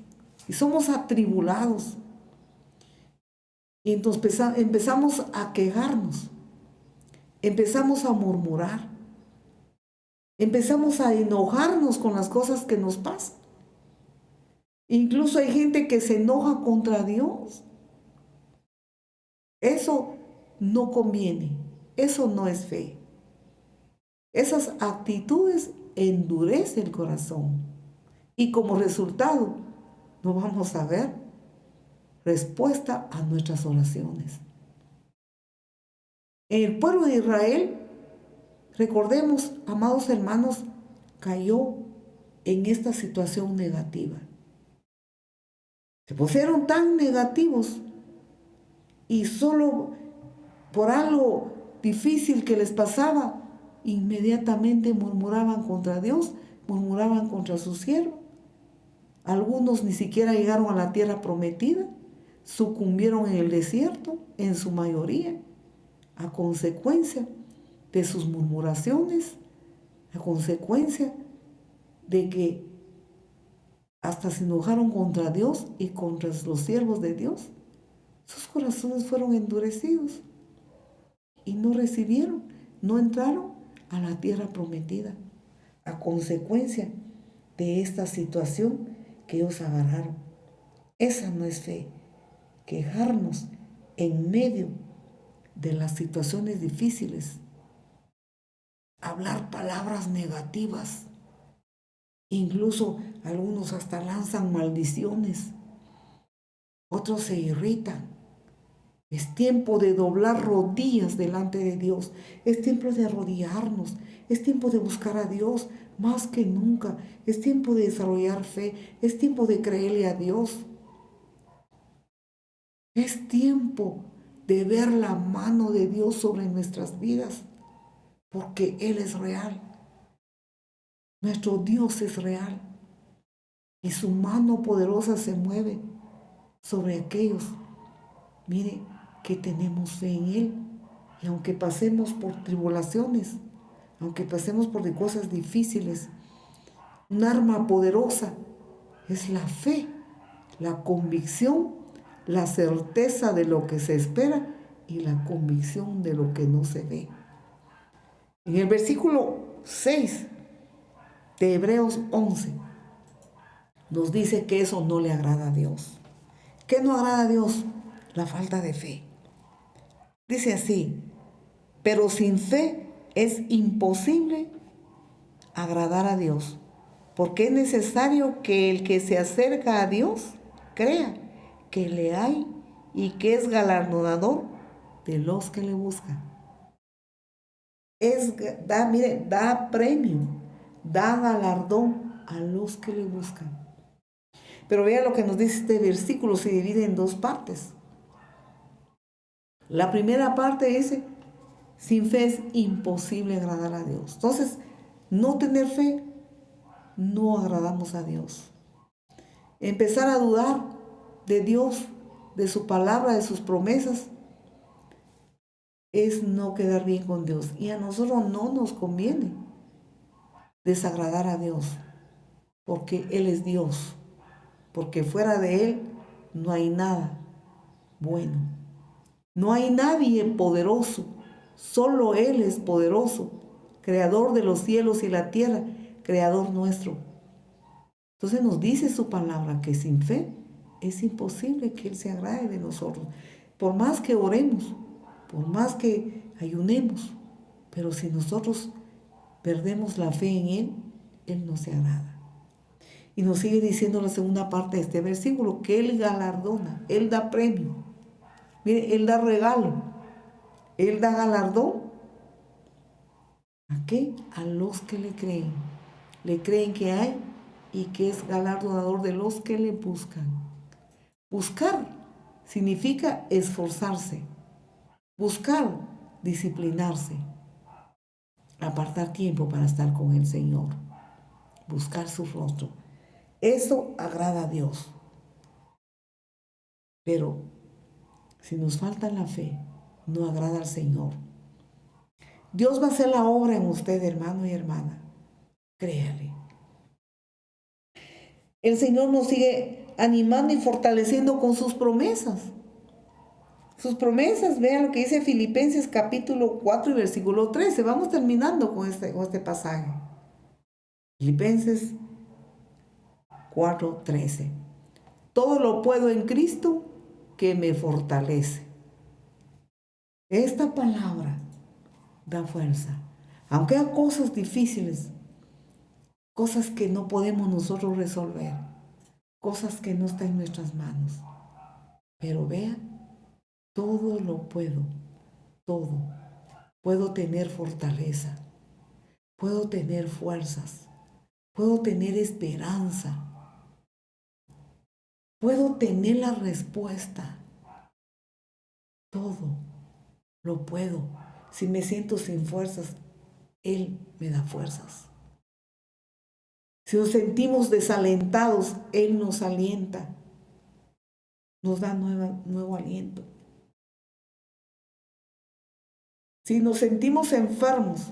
Speaker 1: y somos atribulados, y entonces empezamos a quejarnos, empezamos a murmurar, empezamos a enojarnos con las cosas que nos pasan. Incluso hay gente que se enoja contra Dios. Eso no conviene, eso no es fe. Esas actitudes endurecen el corazón y como resultado no vamos a ver respuesta a nuestras oraciones. En el pueblo de Israel, recordemos, amados hermanos, cayó en esta situación negativa. Se pusieron tan negativos y solo por algo difícil que les pasaba, inmediatamente murmuraban contra Dios, murmuraban contra su siervo. Algunos ni siquiera llegaron a la tierra prometida, sucumbieron en el desierto, en su mayoría, a consecuencia de sus murmuraciones, a consecuencia de que hasta se enojaron contra Dios y contra los siervos de Dios. Sus corazones fueron endurecidos y no recibieron, no entraron a la tierra prometida, a consecuencia de esta situación que ellos agarraron. Esa no es fe, quejarnos en medio de las situaciones difíciles, hablar palabras negativas, incluso algunos hasta lanzan maldiciones, otros se irritan. Es tiempo de doblar rodillas delante de Dios. Es tiempo de arrodillarnos. Es tiempo de buscar a Dios más que nunca. Es tiempo de desarrollar fe. Es tiempo de creerle a Dios. Es tiempo de ver la mano de Dios sobre nuestras vidas, porque Él es real. Nuestro Dios es real. Y su mano poderosa se mueve sobre aquellos mire que tenemos fe en Él. Y aunque pasemos por tribulaciones, aunque pasemos por cosas difíciles, un arma poderosa es la fe, la convicción, la certeza de lo que se espera y la convicción de lo que no se ve. En el versículo 6 de Hebreos 11 nos dice que eso no le agrada a Dios. ¿Qué no agrada a Dios? La falta de fe. Dice así: pero sin fe es imposible agradar a Dios, porque es necesario que el que se acerca a Dios crea que le hay y que es galardonador de los que le buscan. Da premio, da galardón a los que le buscan. Pero vea lo que nos dice este versículo, se divide en dos partes. La primera parte dice: sin fe es imposible agradar a Dios. Entonces, no tener fe, no agradamos a Dios. Empezar a dudar de Dios, de su palabra, de sus promesas, es no quedar bien con Dios. Y a nosotros no nos conviene desagradar a Dios, porque Él es Dios, porque fuera de Él no hay nada bueno. No hay nadie poderoso, solo Él es poderoso, creador de los cielos y la tierra, creador nuestro. Entonces nos dice su palabra que sin fe es imposible que Él se agrade de nosotros. Por más que oremos, por más que ayunemos, pero si nosotros perdemos la fe en Él, Él no se agrada. Y nos sigue diciendo la segunda parte de este versículo, que Él galardona, Él da premio. Mire, Él da regalo, Él da galardón. ¿A qué? A los que le creen. Le creen que hay y que es galardonador de los que le buscan. Buscar significa esforzarse. Buscar, disciplinarse. Apartar tiempo para estar con el Señor. Buscar su rostro. Eso agrada a Dios. Pero si nos falta la fe, no agrada al Señor. Dios va a hacer la obra en usted, hermano y hermana. Créale. El Señor nos sigue animando y fortaleciendo con sus promesas. Sus promesas, vean lo que dice Filipenses capítulo 4 y versículo 13. Vamos terminando con este pasaje. Filipenses 4:13. Todo lo puedo en Cristo que me fortalece. Esta palabra da fuerza. Aunque hay cosas difíciles, cosas que no podemos nosotros resolver, cosas que no están en nuestras manos. Pero vean, todo lo puedo, todo. Puedo tener fortaleza, puedo tener fuerzas, puedo tener esperanza, puedo tener la respuesta. Todo lo puedo. Si me siento sin fuerzas, Él me da fuerzas. Si nos sentimos desalentados, Él nos alienta, nos da nuevo aliento. Si nos sentimos enfermos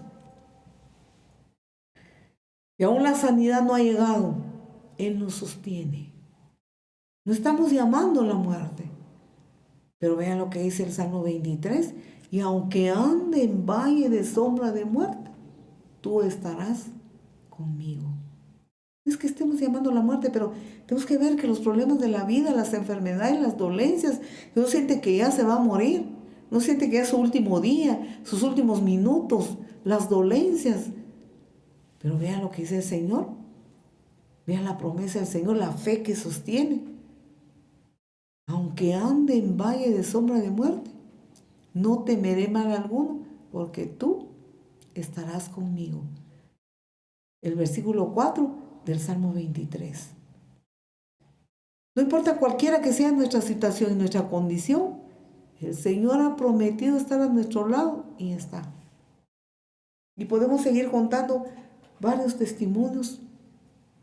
Speaker 1: y aún la sanidad no ha llegado, Él nos sostiene. No estamos llamando a la muerte. Pero vean lo que dice el Salmo 23. Y aunque ande en valle de sombra de muerte, tú estarás conmigo. No es que estemos llamando a la muerte, pero tenemos que ver que los problemas de la vida, las enfermedades, las dolencias, uno siente que ya se va a morir. No siente que es su último día, sus últimos minutos, las dolencias. Pero vean lo que dice el Señor. Vean la promesa del Señor, la fe que sostiene. Aunque ande en valle de sombra de muerte, no temeré mal alguno, porque tú estarás conmigo. El versículo 4 del Salmo 23. No importa cualquiera que sea nuestra situación y nuestra condición, el Señor ha prometido estar a nuestro lado y está. Y podemos seguir contando varios testimonios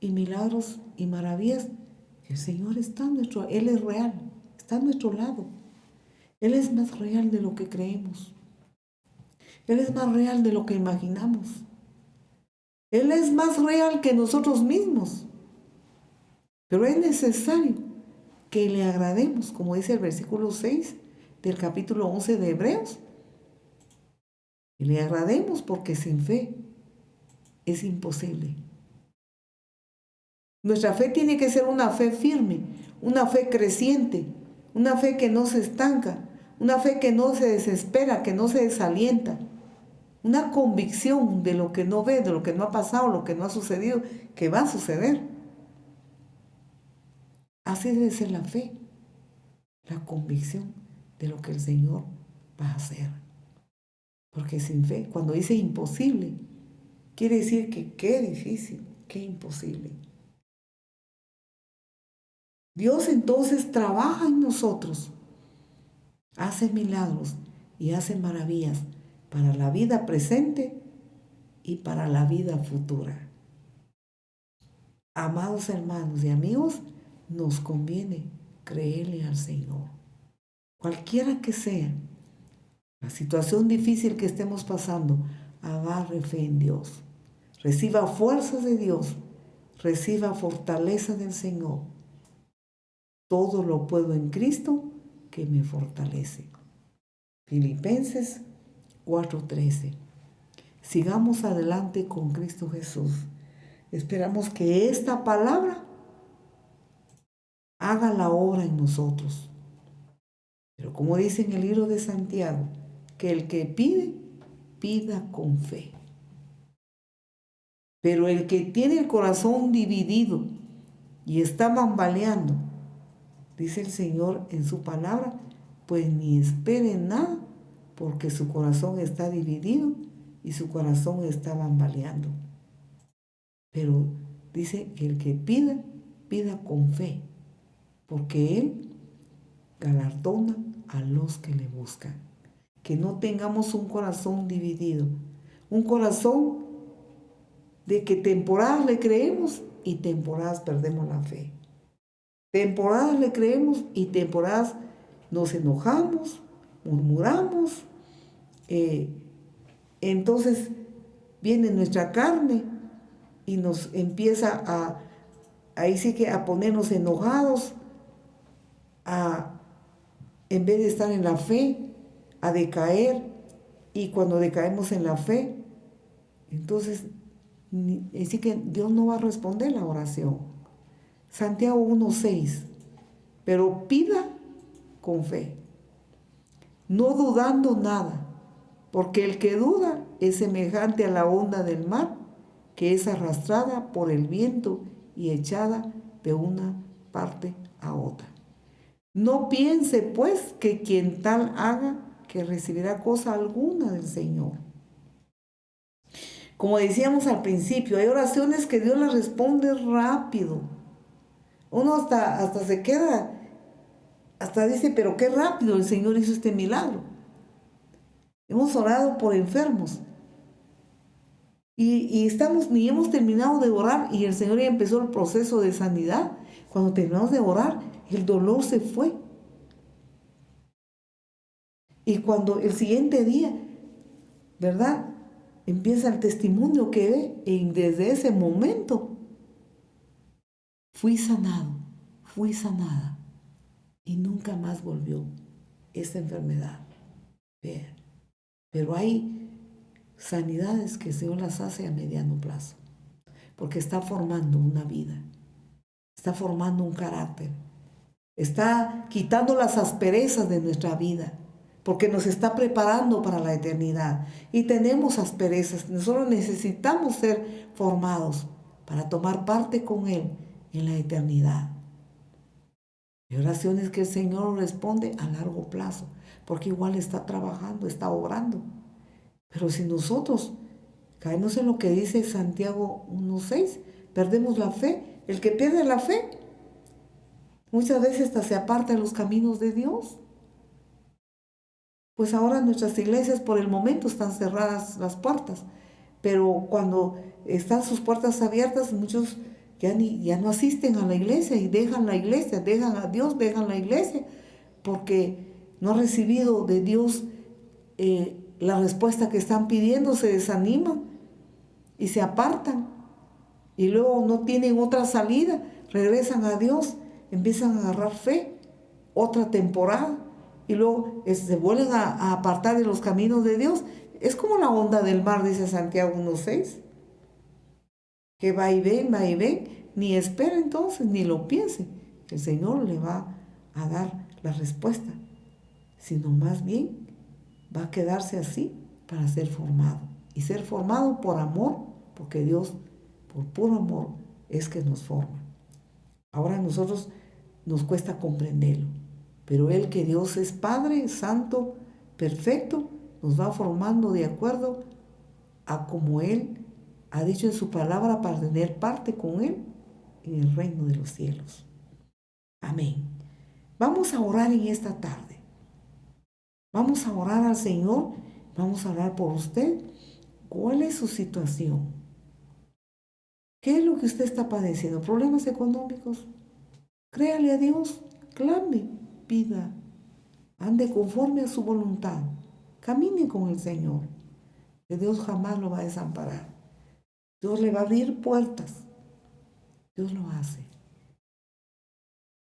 Speaker 1: y milagros y maravillas. El Señor está Él es real, está a nuestro lado. Él es más real de lo que creemos. Él es más real de lo que imaginamos. Él es más real que nosotros mismos. Pero es necesario que le agrademos, como dice el versículo 6 del capítulo 11 de Hebreos. Y le agrademos porque sin fe es imposible. Nuestra fe tiene que ser una fe firme, una fe creciente, una fe que no se estanca, una fe que no se desespera, que no se desalienta. Una convicción de lo que no ve, de lo que no ha pasado, lo que no ha sucedido, que va a suceder. Así debe ser la fe, la convicción de lo que el Señor va a hacer. Porque sin fe, cuando dice imposible, quiere decir que qué difícil, qué imposible. Dios entonces trabaja en nosotros, hace milagros y hace maravillas para la vida presente y para la vida futura. Amados hermanos y amigos, nos conviene creerle al Señor. Cualquiera que sea la situación difícil que estemos pasando, agarre fe en Dios. Reciba fuerzas de Dios, reciba fortaleza del Señor. Todo lo puedo en Cristo que me fortalece. Filipenses 4:13. Sigamos adelante con Cristo Jesús. Esperamos que esta palabra haga la obra en nosotros. Pero como dice en el libro de Santiago, que el que pide, pida con fe. Pero el que tiene el corazón dividido y está bambaleando, dice el Señor en su palabra, pues ni espere nada, porque su corazón está dividido y su corazón está bambaleando. Pero dice que el que pida, pida con fe, porque Él galardona a los que le buscan. Que no tengamos un corazón dividido, un corazón de que temporadas le creemos y temporadas perdemos la fe. Temporadas le creemos y temporadas nos enojamos, murmuramos. Entonces viene nuestra carne y nos empieza ahí sí que a ponernos enojados, en vez de estar en la fe, a decaer. Y cuando decaemos en la fe, entonces así que Dios no va a responder la oración. Santiago 1:6. Pero pida con fe, no dudando nada, porque el que duda es semejante a la onda del mar, que es arrastrada por el viento y echada de una parte a otra. No piense, pues, que quien tal haga, que recibirá cosa alguna del Señor. Como decíamos al principio, hay oraciones que Dios las responde rápido. Uno hasta se queda, hasta dice, pero qué rápido el Señor hizo este milagro. Hemos orado por enfermos. Y ni hemos terminado de orar y el Señor ya empezó el proceso de sanidad. Cuando terminamos de orar, el dolor se fue. Y cuando el siguiente día, ¿verdad?, empieza el testimonio que ve, y desde ese momento fui sanado, fui sanada, y nunca más volvió esta enfermedad. Vean, pero hay sanidades que el Señor las hace a mediano plazo, porque está formando una vida, está formando un carácter, está quitando las asperezas de nuestra vida, porque nos está preparando para la eternidad. Y tenemos asperezas, nosotros necesitamos ser formados para tomar parte con Él en la eternidad. Hay oraciones que el Señor responde a largo plazo, porque igual está trabajando, está obrando. Pero si nosotros caemos en lo que dice Santiago 1:6, perdemos la fe. El que pierde la fe, muchas veces hasta se aparta de los caminos de Dios. Pues ahora nuestras iglesias por el momento están cerradas las puertas, pero cuando están sus puertas abiertas, muchos ya no asisten a la iglesia y dejan la iglesia, dejan a Dios, dejan la iglesia, porque no ha recibido de Dios la respuesta que están pidiendo, se desaniman y se apartan. Y luego no tienen otra salida, regresan a Dios, empiezan a agarrar fe, otra temporada, y luego se vuelven a apartar de los caminos de Dios. Es como la onda del mar, dice Santiago 1:6, que va y ven, ni espera entonces, ni lo piense. El Señor le va a dar la respuesta, sino más bien va a quedarse así para ser formado. Y ser formado por amor, porque Dios, por puro amor, es que nos forma. Ahora a nosotros nos cuesta comprenderlo, pero Él, que Dios es Padre, Santo, perfecto, nos va formando de acuerdo a como Él ha dicho en su palabra, para tener parte con Él en el reino de los cielos. Amén. Vamos a orar en esta tarde. Vamos a orar al Señor. Vamos a orar por usted. ¿Cuál es su situación? ¿Qué es lo que usted está padeciendo? ¿Problemas económicos? Créale a Dios. Clame, pida. Ande conforme a su voluntad. Camine con el Señor. Que Dios jamás lo va a desamparar. Dios le va a abrir puertas. Dios lo hace.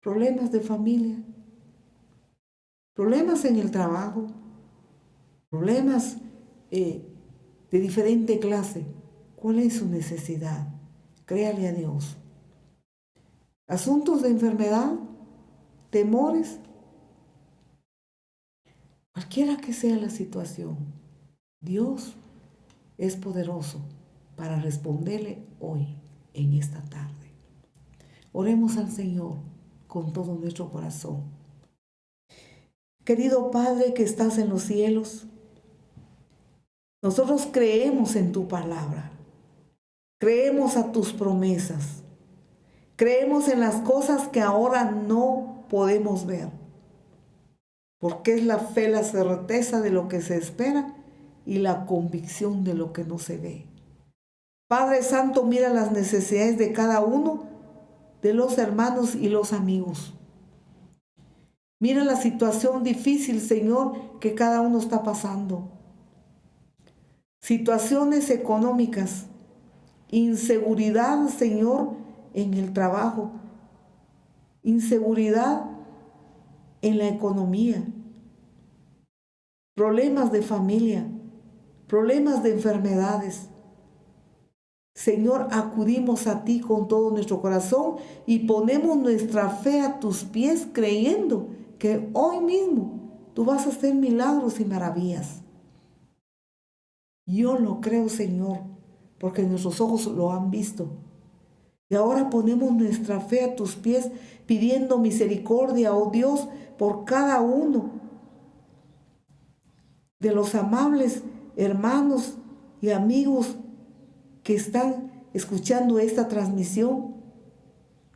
Speaker 1: Problemas de familia, problemas en el trabajo, problemas de diferente clase. ¿Cuál es su necesidad? Créale a Dios. Asuntos de enfermedad, temores, cualquiera que sea la situación, Dios es poderoso para responderle hoy, en esta tarde. Oremos al Señor con todo nuestro corazón. Querido Padre que estás en los cielos, nosotros creemos en tu palabra, creemos a tus promesas, creemos en las cosas que ahora no podemos ver, porque es la fe, la certeza de lo que se espera y la convicción de lo que no se ve. Padre Santo, mira las necesidades de cada uno de los hermanos y los amigos. Mira la situación difícil, Señor, que cada uno está pasando. Situaciones económicas, inseguridad, Señor, en el trabajo, inseguridad en la economía, problemas de familia, problemas de enfermedades. Señor, acudimos a ti con todo nuestro corazón y ponemos nuestra fe a tus pies, creyendo que hoy mismo tú vas a hacer milagros y maravillas. Yo lo creo, Señor, porque nuestros ojos lo han visto. Y ahora ponemos nuestra fe a tus pies, pidiendo misericordia, oh Dios, por cada uno de los amables hermanos y amigos que están escuchando esta transmisión.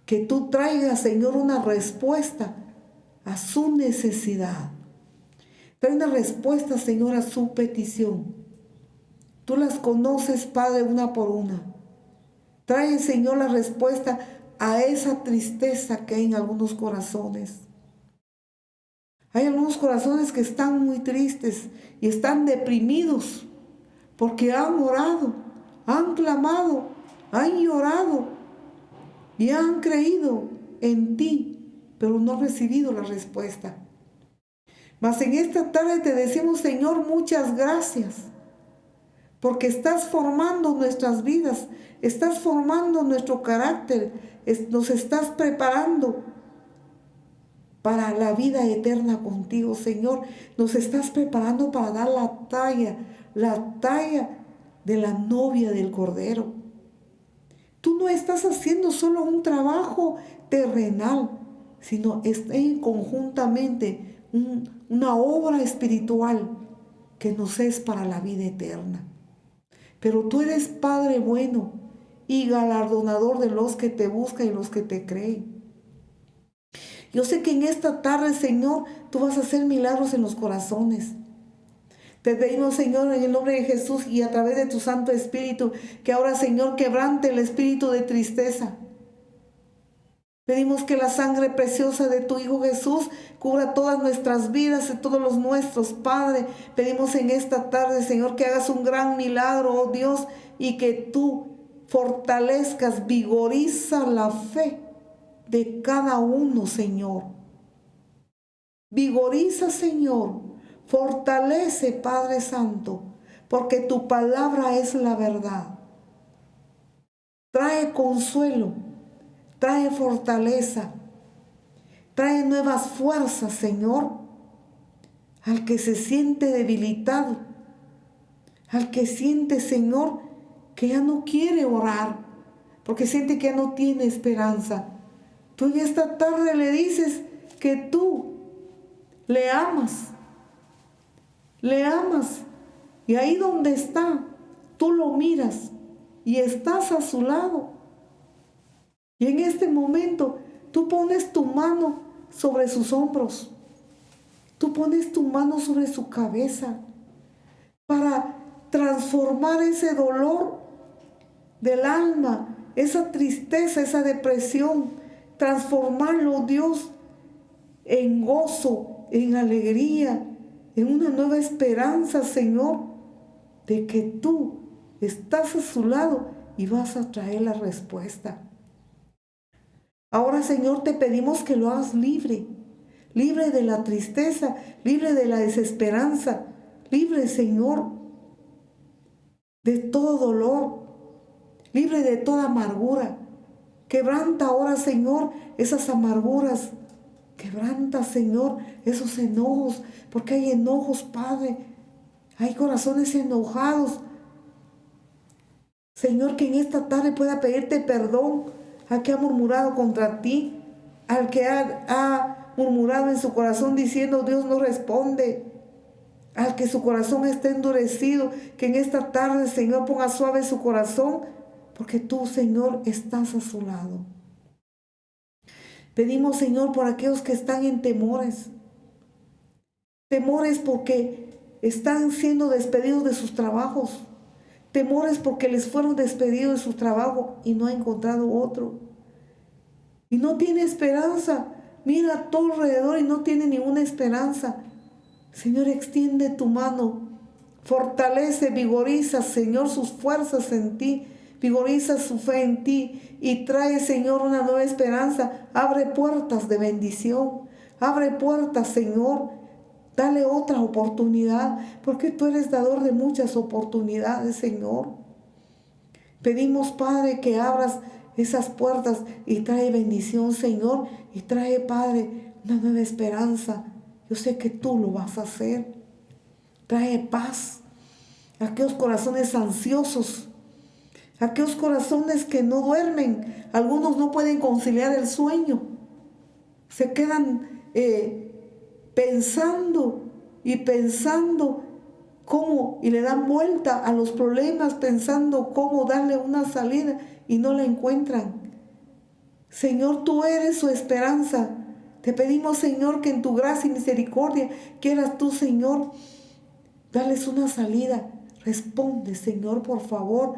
Speaker 1: Que tú traigas, Señor, una respuesta a su necesidad. Trae una respuesta, Señor, a su petición. Tú las conoces, Padre, una por una. Trae, Señor, la respuesta a esa tristeza que hay en algunos corazones. Hay algunos corazones que están muy tristes y están deprimidos porque han orado, han clamado, han llorado y han creído en ti, pero no han recibido la respuesta. Mas en esta tarde te decimos, Señor, muchas gracias, porque estás formando nuestras vidas, estás formando nuestro carácter, nos estás preparando para la vida eterna contigo, Señor. Nos estás preparando para dar la talla de la novia del Cordero. Tú no estás haciendo solo un trabajo terrenal, sino conjuntamente una obra espiritual que nos es para la vida eterna. Pero tú eres Padre bueno y galardonador de los que te buscan y los que te creen. Yo sé que en esta tarde, Señor, tú vas a hacer milagros en los corazones. Te pedimos, Señor, en el nombre de Jesús y a través de tu Santo Espíritu, que ahora, Señor, quebrante el espíritu de tristeza, Pedimos que la sangre preciosa de tu Hijo Jesús cubra todas nuestras vidas y todos los nuestros, Padre. Pedimos en esta tarde, Señor, que hagas un gran milagro, oh Dios, y que tú fortalezcas, vigoriza la fe de cada uno, Señor. Vigoriza, Señor, fortalece, Padre Santo, porque tu palabra es la verdad. Trae consuelo, trae fortaleza, trae nuevas fuerzas, Señor, al que se siente debilitado, al que siente, Señor, que ya no quiere orar, porque siente que ya no tiene esperanza. Tú en esta tarde le dices que tú le amas, y ahí donde está, tú lo miras y estás a su lado. Y en este momento tú pones tu mano sobre sus hombros, tú pones tu mano sobre su cabeza para transformar ese dolor del alma, esa tristeza, esa depresión, transformarlo, Dios, en gozo, en alegría, en una nueva esperanza, Señor, de que tú estás a su lado y vas a traer la respuesta. Ahora, Señor, te pedimos que lo hagas libre, libre de la tristeza, libre de la desesperanza, libre, Señor, de todo dolor, libre de toda amargura. Quebranta ahora, Señor, esas amarguras. Quebranta, Señor, esos enojos, porque hay enojos, Padre. Hay corazones enojados. Señor, que en esta tarde pueda pedirte perdón al que ha murmurado contra ti, al que ha murmurado en su corazón diciendo Dios no responde, al que su corazón está endurecido, que en esta tarde, Señor, ponga suave su corazón, porque tú, Señor, estás a su lado. Pedimos, Señor, por aquellos que están en temores. Temores porque están siendo despedidos de sus trabajos. Temores porque les fueron despedidos de su trabajo y no ha encontrado otro. Y no tiene esperanza. Mira a todo alrededor y no tiene ninguna esperanza. Señor, extiende tu mano. Fortalece, vigoriza, Señor, sus fuerzas en ti. Vigoriza su fe en ti y trae, Señor, una nueva esperanza. Abre puertas de bendición. Abre puertas, Señor. Dale otra oportunidad, porque tú eres dador de muchas oportunidades, Señor. Pedimos, Padre, que abras esas puertas y trae bendición, Señor. Y trae, Padre, una nueva esperanza. Yo sé que tú lo vas a hacer. Trae paz a aquellos corazones ansiosos, aquellos corazones que no duermen. Algunos no pueden conciliar el sueño. Se quedan pensando cómo, y le dan vuelta a los problemas, pensando cómo darle una salida y no la encuentran. Señor, tú eres su esperanza. Te pedimos, Señor, que en tu gracia y misericordia quieras tú, Señor, darles una salida. Responde, Señor, por favor.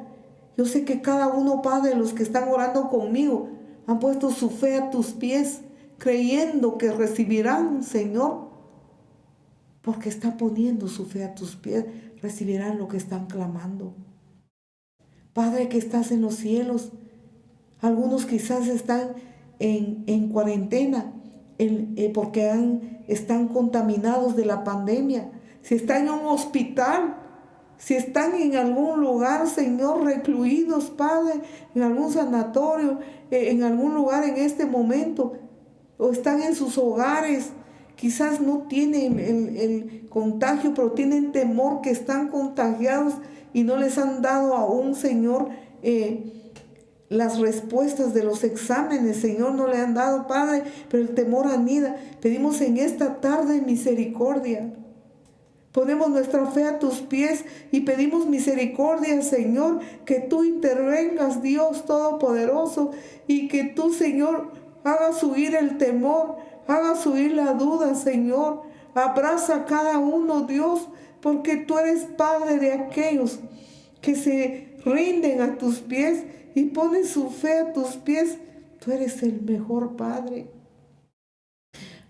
Speaker 1: Yo sé que cada uno, Padre, de los que están orando conmigo, han puesto su fe a tus pies, creyendo que recibirán, Señor, porque están poniendo su fe a tus pies, recibirán lo que están clamando. Padre que estás en los cielos, algunos quizás están en cuarentena porque están contaminados de la pandemia. Si están en un hospital, si están en algún lugar, Señor, recluidos, Padre, en algún sanatorio, en algún lugar en este momento, o están en sus hogares, quizás no tienen el contagio, pero tienen temor que están contagiados y no les han dado aún, Señor, las respuestas de los exámenes, Señor, no le han dado, Padre, pero el temor anida. Pedimos en esta tarde misericordia. Ponemos nuestra fe a tus pies y pedimos misericordia, Señor, que tú intervengas, Dios Todopoderoso, y que tú, Señor, hagas huir el temor, hagas huir la duda, Señor. Abraza a cada uno, Dios, porque tú eres Padre de aquellos que se rinden a tus pies y ponen su fe a tus pies. Tú eres el mejor Padre.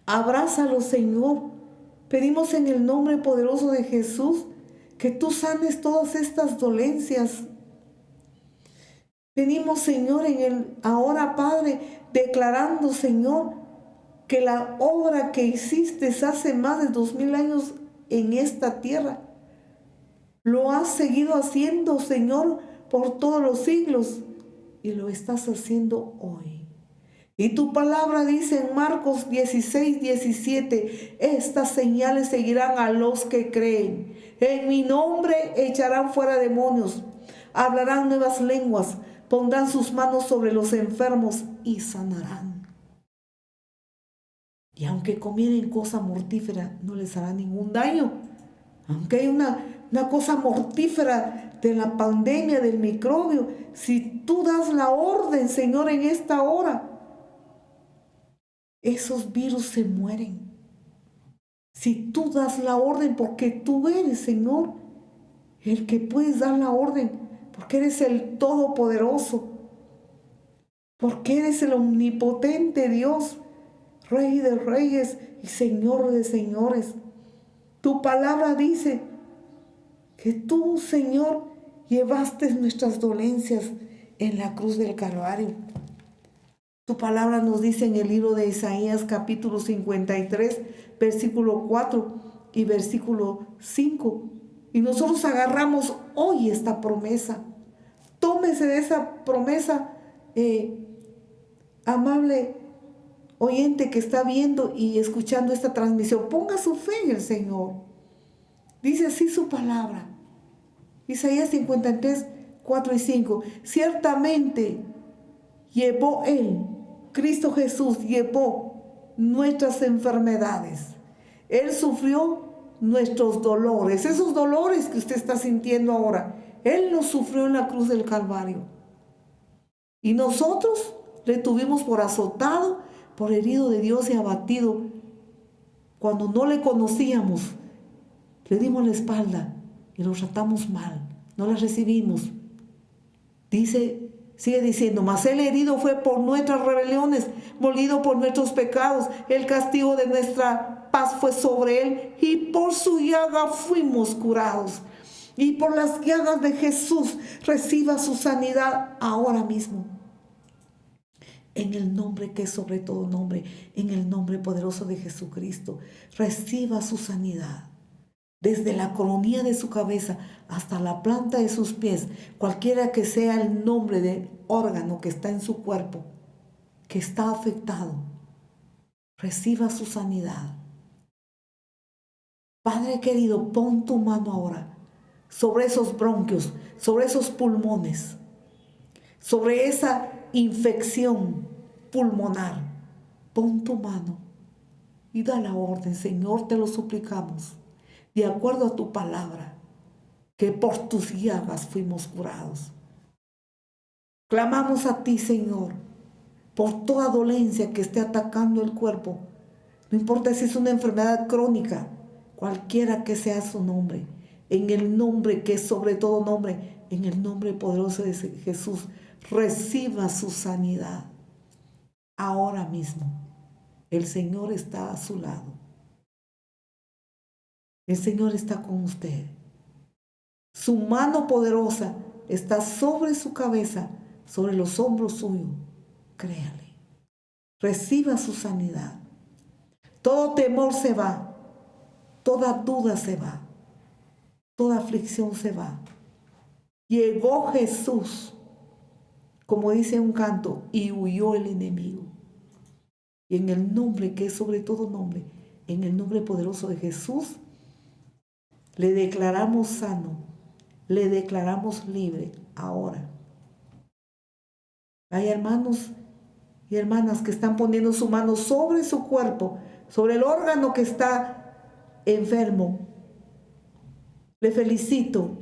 Speaker 1: Abrázalo, Señor. Pedimos en el nombre poderoso de Jesús que tú sanes todas estas dolencias. Pedimos, Señor, ahora, Padre, declarando, Señor, que la obra que hiciste hace más de 2000 años en esta tierra, lo has seguido haciendo, Señor, por todos los siglos, y lo estás haciendo hoy. Y tu palabra dice en Marcos 16:17, estas señales seguirán a los que creen. En mi nombre echarán fuera demonios, hablarán nuevas lenguas, pondrán sus manos sobre los enfermos y sanarán. Y aunque comieren cosa mortífera, no les hará ningún daño. Aunque hay una cosa mortífera de la pandemia, del microbio, si tú das la orden, Señor, en esta hora, esos virus se mueren. Si tú das la orden, porque tú eres, Señor, el que puedes dar la orden, porque eres el Todopoderoso, porque eres el omnipotente Dios, Rey de reyes y Señor de señores. Tu palabra dice que tú, Señor, llevaste nuestras dolencias en la cruz del Calvario. Tu palabra nos dice en el libro de Isaías capítulo 53, versículo 4 y versículo 5. Y nosotros agarramos hoy esta promesa. Tómese de esa promesa, amable oyente que está viendo y escuchando esta transmisión. Ponga su fe en el Señor. Dice así su palabra. Isaías 53, 4 y 5. Ciertamente llevó Él, Cristo Jesús, llevó nuestras enfermedades. Él sufrió nuestros dolores. Esos dolores que usted está sintiendo ahora, Él los sufrió en la cruz del Calvario. Y nosotros le tuvimos por azotado, por herido de Dios y abatido. Cuando no le conocíamos, le dimos la espalda y lo tratamos mal, no la recibimos. Sigue diciendo, mas Él herido fue por nuestras rebeliones, molido por nuestros pecados. El castigo de nuestra paz fue sobre Él, y por su llaga fuimos curados. Y por las llagas de Jesús reciba su sanidad ahora mismo. En el nombre que es sobre todo nombre, en el nombre poderoso de Jesucristo, reciba su sanidad. Desde la coronilla de su cabeza hasta la planta de sus pies, cualquiera que sea el nombre del órgano que está en su cuerpo, que está afectado, reciba su sanidad. Padre querido, pon tu mano ahora sobre esos bronquios, sobre esos pulmones, sobre esa infección pulmonar. Pon tu mano y da la orden, Señor, te lo suplicamos, de acuerdo a tu palabra, que por tus llagas fuimos curados. Clamamos a ti, Señor, por toda dolencia que esté atacando el cuerpo. No importa si es una enfermedad crónica, cualquiera que sea su nombre, en el nombre que es sobre todo nombre, en el nombre poderoso de Jesús, reciba su sanidad. Ahora mismo, el Señor está a su lado. El Señor está con usted. Su mano poderosa está sobre su cabeza, sobre los hombros suyos. Créale. Reciba su sanidad. Todo temor se va. Toda duda se va. Toda aflicción se va. Llegó Jesús, como dice un canto, y huyó el enemigo. Y en el nombre que es sobre todo nombre, en el nombre poderoso de Jesús, le declaramos sano, le declaramos libre ahora. Hay hermanos y hermanas que están poniendo su mano sobre su cuerpo, sobre el órgano que está enfermo. Le felicito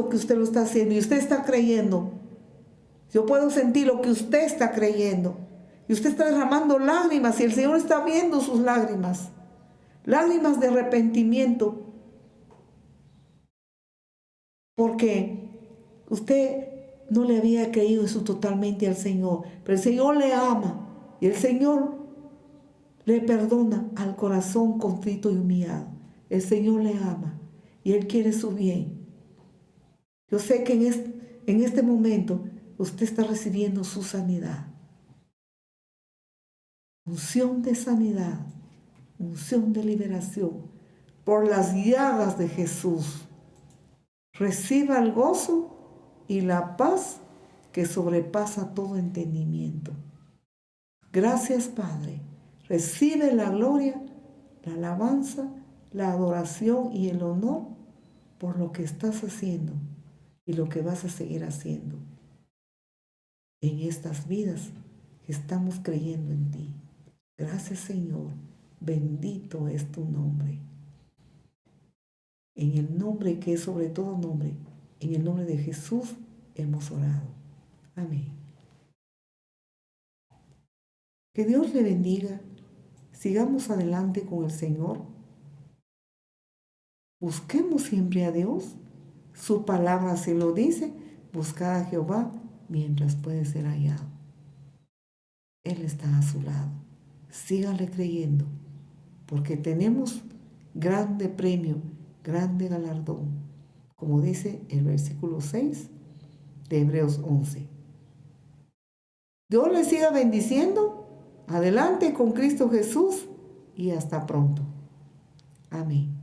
Speaker 1: que usted lo está haciendo y usted está creyendo. Yo puedo sentir lo que usted está creyendo. Y usted está derramando lágrimas y el Señor está viendo sus lágrimas. Lágrimas de arrepentimiento. Porque usted no le había creído eso totalmente al Señor, pero el Señor le ama y el Señor le perdona al corazón contrito y humillado. El Señor le ama y Él quiere su bien. Yo sé que en este momento usted está recibiendo su sanidad. Unción de sanidad, unción de liberación por las llagas de Jesús. Reciba el gozo y la paz que sobrepasa todo entendimiento. Gracias, Padre. Recibe la gloria, la alabanza, la adoración y el honor por lo que estás haciendo y lo que vas a seguir haciendo en estas vidas que estamos creyendo en ti. Gracias, Señor. Bendito es tu nombre. En el nombre que es sobre todo nombre, en el nombre de Jesús hemos orado. Amén. Que Dios le bendiga. Sigamos adelante con el Señor. Busquemos siempre a Dios. Su palabra se lo dice. Buscad a Jehová mientras puede ser hallado. Él está a su lado. Sígale creyendo, porque tenemos grande premio, grande galardón, como dice el versículo 6 de Hebreos 11. Dios le siga bendiciendo. Adelante con Cristo Jesús y hasta pronto. Amén.